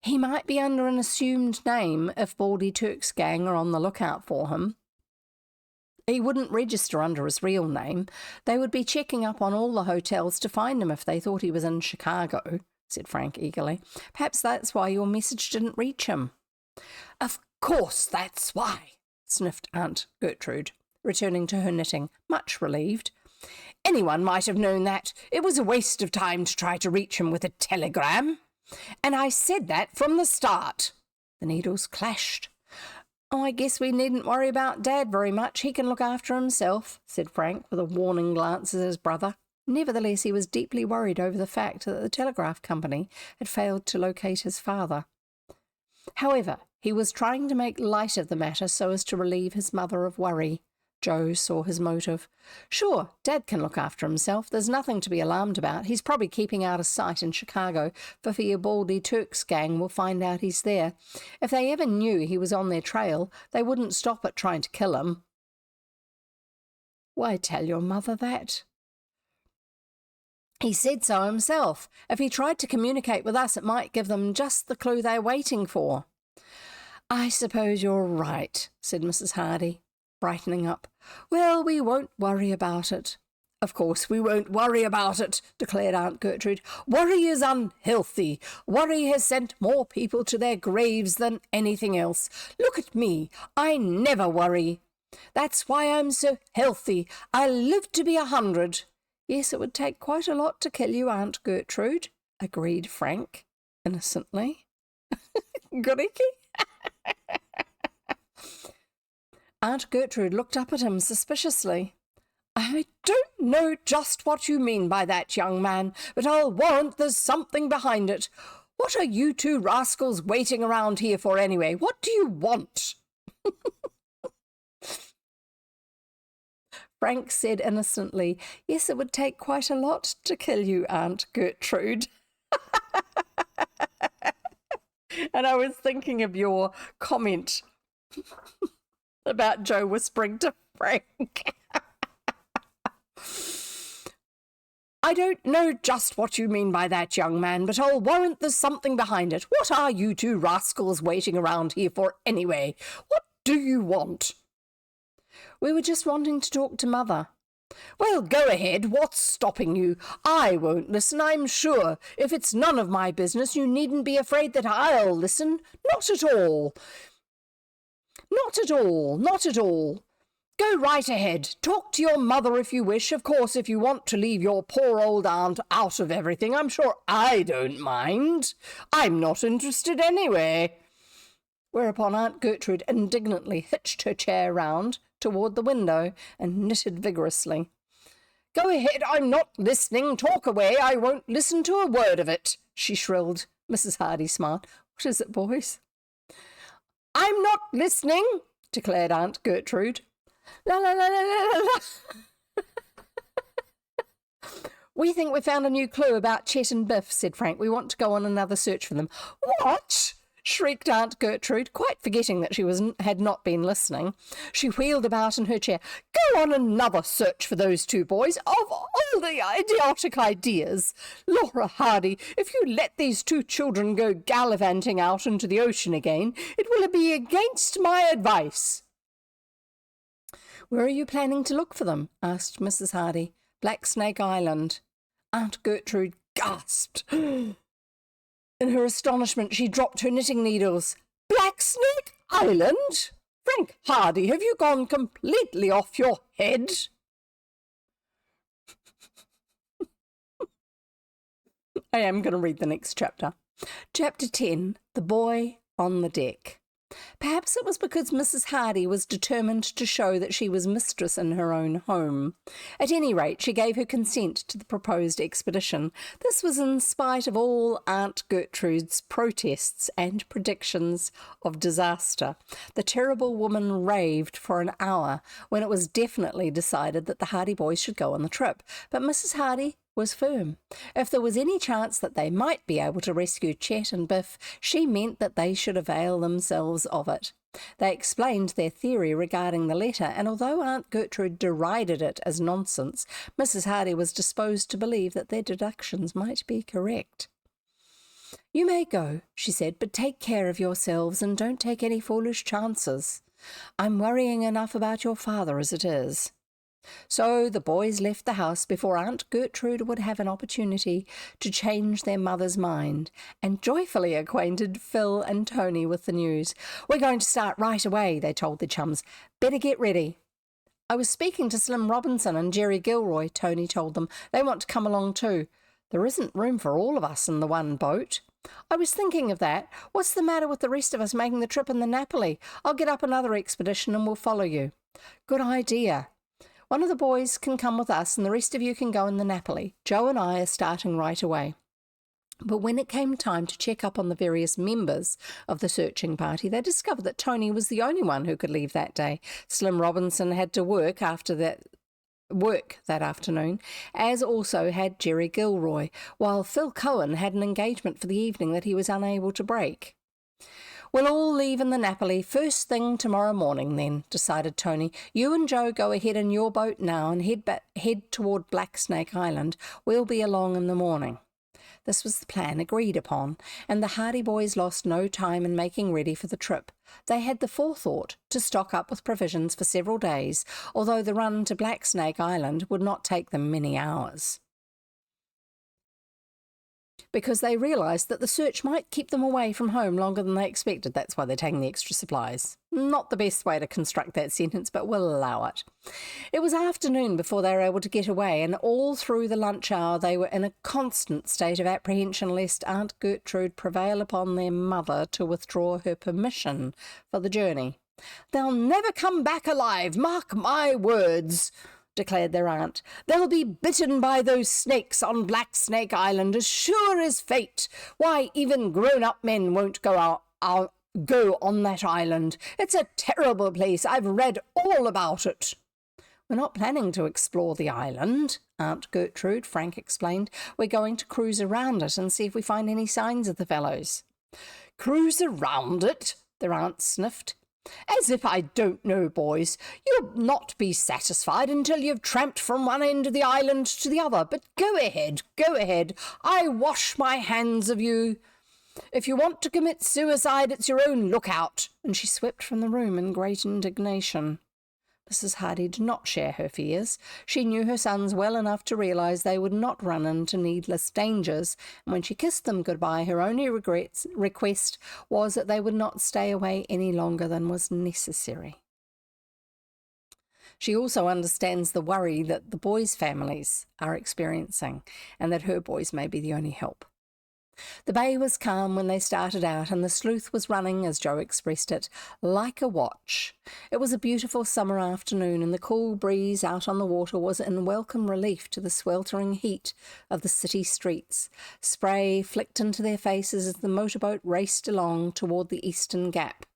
"He might be under an assumed name if Baldy Turk's gang are on the lookout for him. He wouldn't register under his real name. They would be checking up on all the hotels to find him if they thought he was in Chicago," said Frank eagerly. "Perhaps that's why your message didn't reach him." "Of course that's why," sniffed Aunt Gertrude, returning to her knitting, much relieved. "Anyone might have known that. It was a waste of time to try to reach him with a telegram. And I said that from the start." The needles clashed. "Oh, I guess we needn't worry about Dad very much. He can look after himself," said Frank, with a warning glance at his brother. Nevertheless, he was deeply worried over the fact that the telegraph company had failed to locate his father. However, he was trying to make light of the matter so as to relieve his mother of worry. Joe saw his motive. "Sure, Dad can look after himself. There's nothing to be alarmed about. He's probably keeping out of sight in Chicago for fear Baldy Turk's gang will find out he's there. If they ever knew he was on their trail, they wouldn't stop at trying to kill him." "Why tell your mother that?" "He said so himself. If he tried to communicate with us, it might give them just the clue they're waiting for." "I suppose you're right," said Mrs. Hardy, brightening up. "Well, we won't worry about it." "Of course we won't worry about it," declared Aunt Gertrude. "Worry is unhealthy. Worry has sent more people to their graves than anything else. Look at me. I never worry. That's why I'm so healthy. I'll live to be 100. "Yes, it would take quite a lot to kill you, Aunt Gertrude," agreed Frank, innocently. Goriki? Aunt Gertrude looked up at him suspiciously. "I don't know just what you mean by that, young man, but I'll warrant there's something behind it. What are you two rascals waiting around here for anyway? What do you want?" Frank said innocently, "Yes, it would take quite a lot to kill you, Aunt Gertrude." And I was thinking of your comment about Joe whispering to Frank. "I don't know just what you mean by that, young man, but I'll warrant there's something behind it. What are you two rascals waiting around here for anyway? What do you want?" "We were just wanting to talk to Mother." "Well, go ahead. What's stopping you? I won't listen, I'm sure. If it's none of my business, you needn't be afraid that I'll listen. Not at all. Not at all. Not at all. Go right ahead. Talk to your mother if you wish. Of course, if you want to leave your poor old aunt out of everything, I'm sure I don't mind. I'm not interested anyway." Whereupon Aunt Gertrude indignantly hitched her chair round toward the window and knitted vigorously. "Go ahead, I'm not listening. Talk away. I won't listen to a word of it," she shrilled. Mrs. Hardy smiled. "What is it, boys?" "I'm not listening," declared Aunt Gertrude. La la la la la la. We think we found a new clue about Chet and Biff, said Frank. We want to go on another search for them. What? Shrieked Aunt Gertrude, quite forgetting that she had not been listening. She wheeled about in her chair. Go on another search for those two boys. Of all the idiotic ideas! Laura Hardy, if you let these two children go gallivanting out into the ocean again, it will be against my advice. Where are you planning to look for them? Asked Mrs. Hardy. Black Snake Island. Aunt Gertrude gasped. In her astonishment, she dropped her knitting needles. Black Snake Island? Frank Hardy, have you gone completely off your head? I am going to read the next chapter. Chapter 10, The Boy on the Deck. Perhaps it was because Mrs. Hardy was determined to show that she was mistress in her own home. At any rate, she gave her consent to the proposed expedition. This was in spite of all Aunt Gertrude's protests and predictions of disaster. The terrible woman raved for an hour when it was definitely decided that the Hardy boys should go on the trip. But Mrs. Hardy was firm. If there was any chance that they might be able to rescue Chet and Biff, she meant that they should avail themselves of it. They explained their theory regarding the letter, and although Aunt Gertrude derided it as nonsense, Mrs. Hardy was disposed to believe that their deductions might be correct. You may go, she said, but take care of yourselves and don't take any foolish chances. I'm worrying enough about your father as it is. So the boys left the house before Aunt Gertrude would have an opportunity to change their mother's mind, and joyfully acquainted Phil and Tony with the news. We're going to start right away, they told their chums. Better get ready. I was speaking to Slim Robinson and Jerry Gilroy, Tony told them. They want to come along too. There isn't room for all of us in the one boat. I was thinking of that. What's the matter with the rest of us making the trip in the Napoli? I'll get up another expedition and we'll follow you. Good idea. One of the boys can come with us and the rest of you can go in the Napoli. Joe and I are starting right away. But when it came time to check up on the various members of the searching party, they discovered that Tony was the only one who could leave that day. Slim Robinson had to work that afternoon, as also had Jerry Gilroy, while Phil Cohen had an engagement for the evening that he was unable to break. We'll all leave in the Napoli first thing tomorrow morning then, decided Tony. You and Joe go ahead in your boat now and head toward Black Snake Island. We'll be along in the morning. This was the plan agreed upon, and the Hardy boys lost no time in making ready for the trip. They had the forethought to stock up with provisions for several days, although the run to Black Snake Island would not take them many hours, because they realised that the search might keep them away from home longer than they expected. That's why they're taking the extra supplies. Not the best way to construct that sentence, but we'll allow it. It was afternoon before they were able to get away, and all through the lunch hour they were in a constant state of apprehension lest Aunt Gertrude prevail upon their mother to withdraw her permission for the journey. They'll never come back alive, mark my words, declared their aunt. They'll be bitten by those snakes on Black Snake Island as sure as fate. Why, even grown-up men won't go on that island. It's a terrible place. I've read all about it. We're not planning to explore the island, Aunt Gertrude, Frank explained. We're going to cruise around it and see if we find any signs of the fellows. Cruise around it? Their aunt sniffed. As if I don't know, boys. You'll not be satisfied until you've tramped from one end of the island to the other. But go ahead, go ahead. I wash my hands of you. If you want to commit suicide, it's your own lookout. And she swept from the room in great indignation. Mrs. Hardy did not share her fears. She knew her sons well enough to realise they would not run into needless dangers, and when she kissed them goodbye, her only request was that they would not stay away any longer than was necessary. She also understands the worry that the boys' families are experiencing, and that her boys may be the only help. The bay was calm when they started out, and the sleuth was running, as Joe expressed it, like a watch. It was a beautiful summer afternoon, and the cool breeze out on the water was in welcome relief to the sweltering heat of the city streets. Spray flicked into their faces as the motorboat raced along toward the Eastern Gap.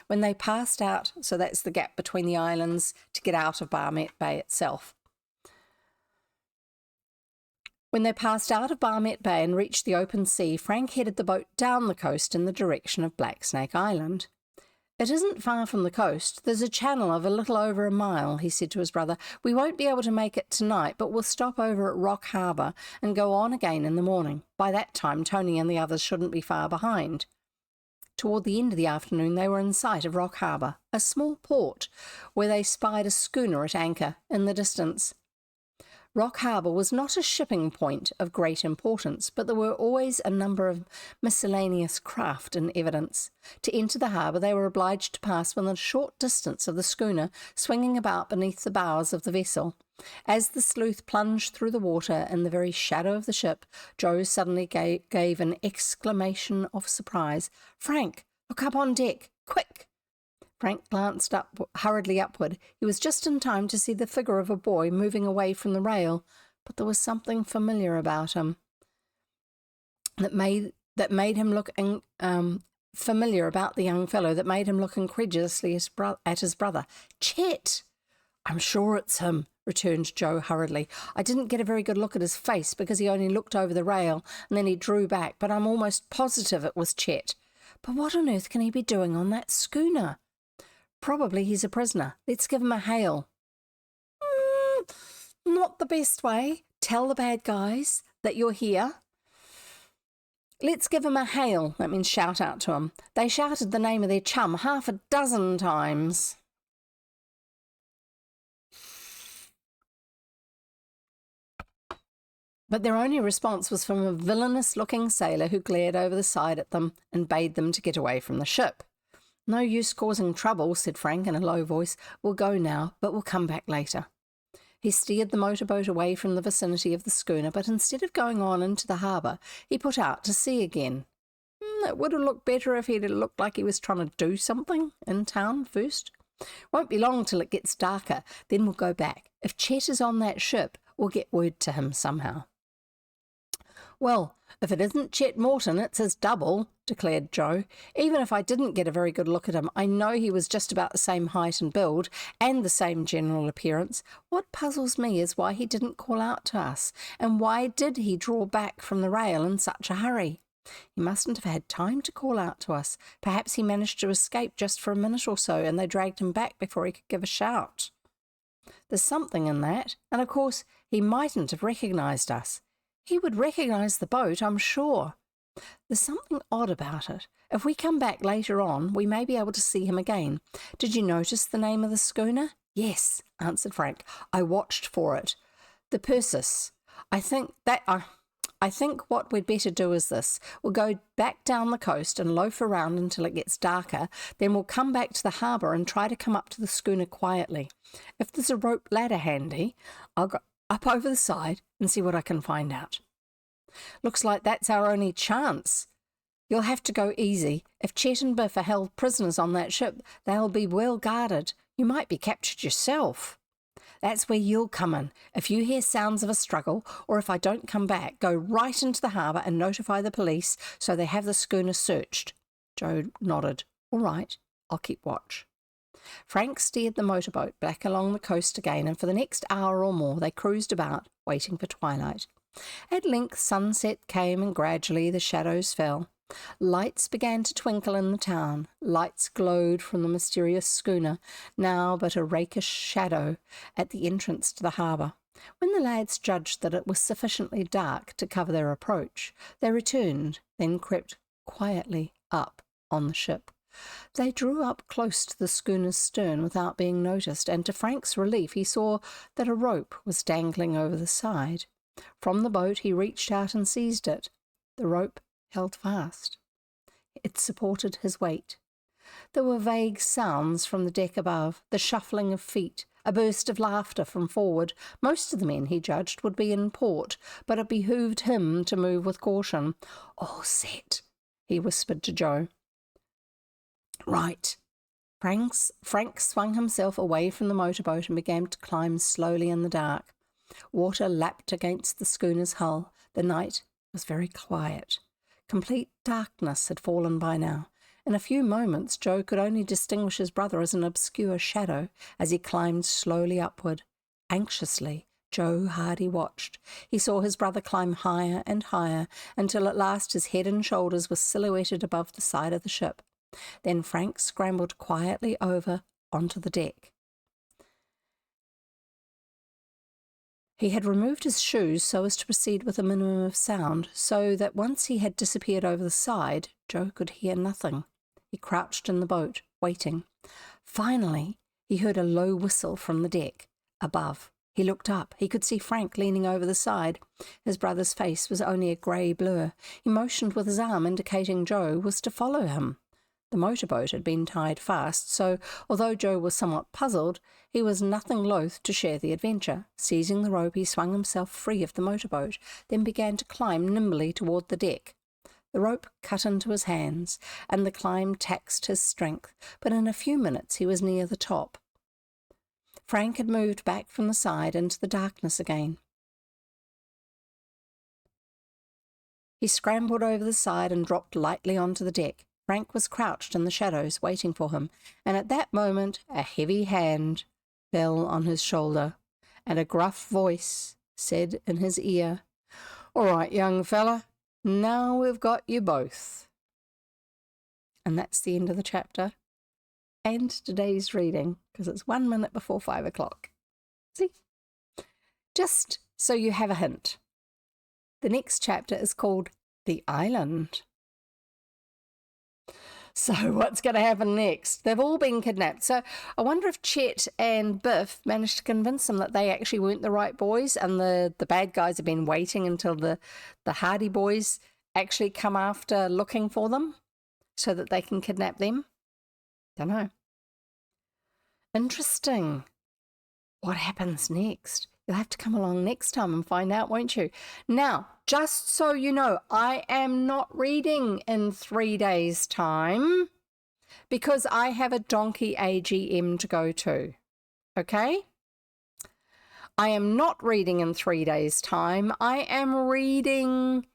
When they passed out, so that's the gap between the islands to get out of Barmet Bay itself. When they passed out of Barmet Bay and reached the open sea, Frank headed the boat down the coast in the direction of Black Snake Island. "It isn't far from the coast. There's a channel of a little over a mile," he said to his brother. "We won't be able to make it tonight, but we'll stop over at Rock Harbour and go on again in the morning. By that time, Tony and the others shouldn't be far behind." Toward the end of the afternoon, they were in sight of Rock Harbour, a small port, where they spied a schooner at anchor in the distance. Rock Harbour was not a shipping point of great importance, but there were always a number of miscellaneous craft in evidence. To enter the harbour, they were obliged to pass within a short distance of the schooner, swinging about beneath the bows of the vessel. As the sleuth plunged through the water in the very shadow of the ship, Joe suddenly gave an exclamation of surprise. "Frank, look up on deck, quick!" Frank glanced hurriedly upward. He was just in time to see the figure of a boy moving away from the rail, but there was something familiar about him that made him look familiar about the young fellow that made him look incredulously at his brother. "Chit!" "I'm sure it's him," returned Joe hurriedly. "I didn't get a very good look at his face because he only looked over the rail and then he drew back, but I'm almost positive it was Chet. But what on earth can he be doing on that schooner? Probably he's a prisoner. Let's give him a hail." Not the best way. Tell the bad guys that you're here. Let's give him a hail. That means shout out to him. They shouted the name of their chum 6 times. But their only response was from a villainous-looking sailor who glared over the side at them and bade them to get away from the ship. "No use causing trouble," said Frank in a low voice. "We'll go now, but we'll come back later." He steered the motorboat away from the vicinity of the schooner, but instead of going on into the harbour, he put out to sea again. It would have looked better if he'd looked like he was trying to do something in town first. Won't be long till it gets darker, then we'll go back. If Chet is on that ship, we'll get word to him somehow. "Well, if it isn't Chet Morton, it's his double," declared Joe. "Even if I didn't get a very good look at him, I know he was just about the same height and build, and the same general appearance. What puzzles me is why he didn't call out to us, and why did he draw back from the rail in such a hurry? He mustn't have had time to call out to us. Perhaps he managed to escape just for a minute or so, and they dragged him back before he could give a shout. There's something in that, and of course he mightn't have recognised us. He would recognise the boat, I'm sure. There's something odd about it. If we come back later on, we may be able to see him again. Did you notice the name of the schooner?" "Yes," answered Frank. "I watched for it. The Persis. I think what we'd better do is this. We'll go back down the coast and loaf around until it gets darker. Then we'll come back to the harbour and try to come up to the schooner quietly. If there's a rope ladder handy, I'll go up over the side and see what I can find out." "Looks like that's our only chance. You'll have to go easy. If Chet and Biff are held prisoners on that ship, they'll be well guarded. You might be captured yourself. That's where you'll come in. If you hear sounds of a struggle, or if I don't come back, go right into the harbour and notify the police so they have the schooner searched." Joe nodded. "All right, I'll keep watch." Frank steered the motorboat back along the coast again, and for the next hour or more they cruised about, waiting for twilight. At length sunset came, and gradually the shadows fell. Lights began to twinkle in the town. Lights glowed from the mysterious schooner, now but a rakish shadow, at the entrance to the harbour. When the lads judged that it was sufficiently dark to cover their approach, they returned, then crept quietly up on the ship. They drew up close to the schooner's stern without being noticed, and to Frank's relief he saw that a rope was dangling over the side. From the boat he reached out and seized it. The rope held fast. It supported his weight. There were vague sounds from the deck above, the shuffling of feet, a burst of laughter from forward. Most of the men, he judged, would be in port, but it behooved him to move with caution. "All set," he whispered to Joe. "Right." Frank swung himself away from the motorboat and began to climb slowly in the dark. Water lapped against the schooner's hull. The night was very quiet. Complete darkness had fallen by now. In a few moments, Joe could only distinguish his brother as an obscure shadow as he climbed slowly upward. Anxiously, Joe Hardy watched. He saw his brother climb higher and higher until at last his head and shoulders were silhouetted above the side of the ship. Then Frank scrambled quietly over onto the deck. He had removed his shoes so as to proceed with a minimum of sound, so that once he had disappeared over the side, Joe could hear nothing. He crouched in the boat, waiting. Finally, he heard a low whistle from the deck above. He looked up. He could see Frank leaning over the side. His brother's face was only a grey blur. He motioned with his arm, indicating Joe was to follow him. The motorboat had been tied fast, so although Joe was somewhat puzzled, he was nothing loath to share the adventure. Seizing the rope, he swung himself free of the motorboat, then began to climb nimbly toward the deck. The rope cut into his hands, and the climb taxed his strength, but in a few minutes he was near the top. Frank had moved back from the side into the darkness again. He scrambled over the side and dropped lightly onto the deck. Frank was crouched in the shadows, waiting for him, and at that moment a heavy hand fell on his shoulder, and a gruff voice said in his ear, "All right, young fella, now we've got you both." And that's the end of the chapter and today's reading, because it's 1 minute before 5 o'clock. See? Just so you have a hint, the next chapter is called The Island. So what's going to happen next? They've all been kidnapped. So I wonder if Chet and Biff managed to convince them that they actually weren't the right boys, and the bad guys have been waiting until the Hardy boys actually come after looking for them so that they can kidnap them. Don't know. Interesting. What happens next? You'll have to come along next time and find out, won't you? Now, just so you know, I am not reading in 3 days' time because I have a donkey AGM to go to. Okay? I am not reading in 3 days' time. I am reading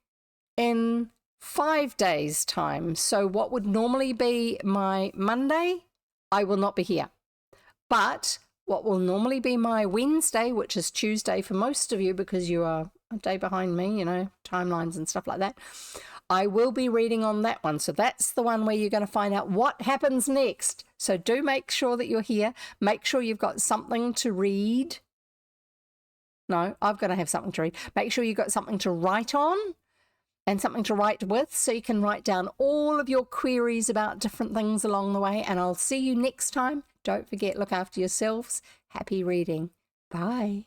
in 5 days' time. So what would normally be my Monday, I will not be here. But what will normally be my Wednesday, which is Tuesday for most of you because you are a day behind me, you know, timelines and stuff like that, I will be reading on that one. So that's the one where you're going to find out what happens next. So do make sure that you're here. Make sure you've got something to read. No, I've got to have something to read. Make sure you've got something to write on and something to write with, so you can write down all of your queries about different things along the way. And I'll see you next time. Don't forget, look after yourselves. Happy reading. Bye.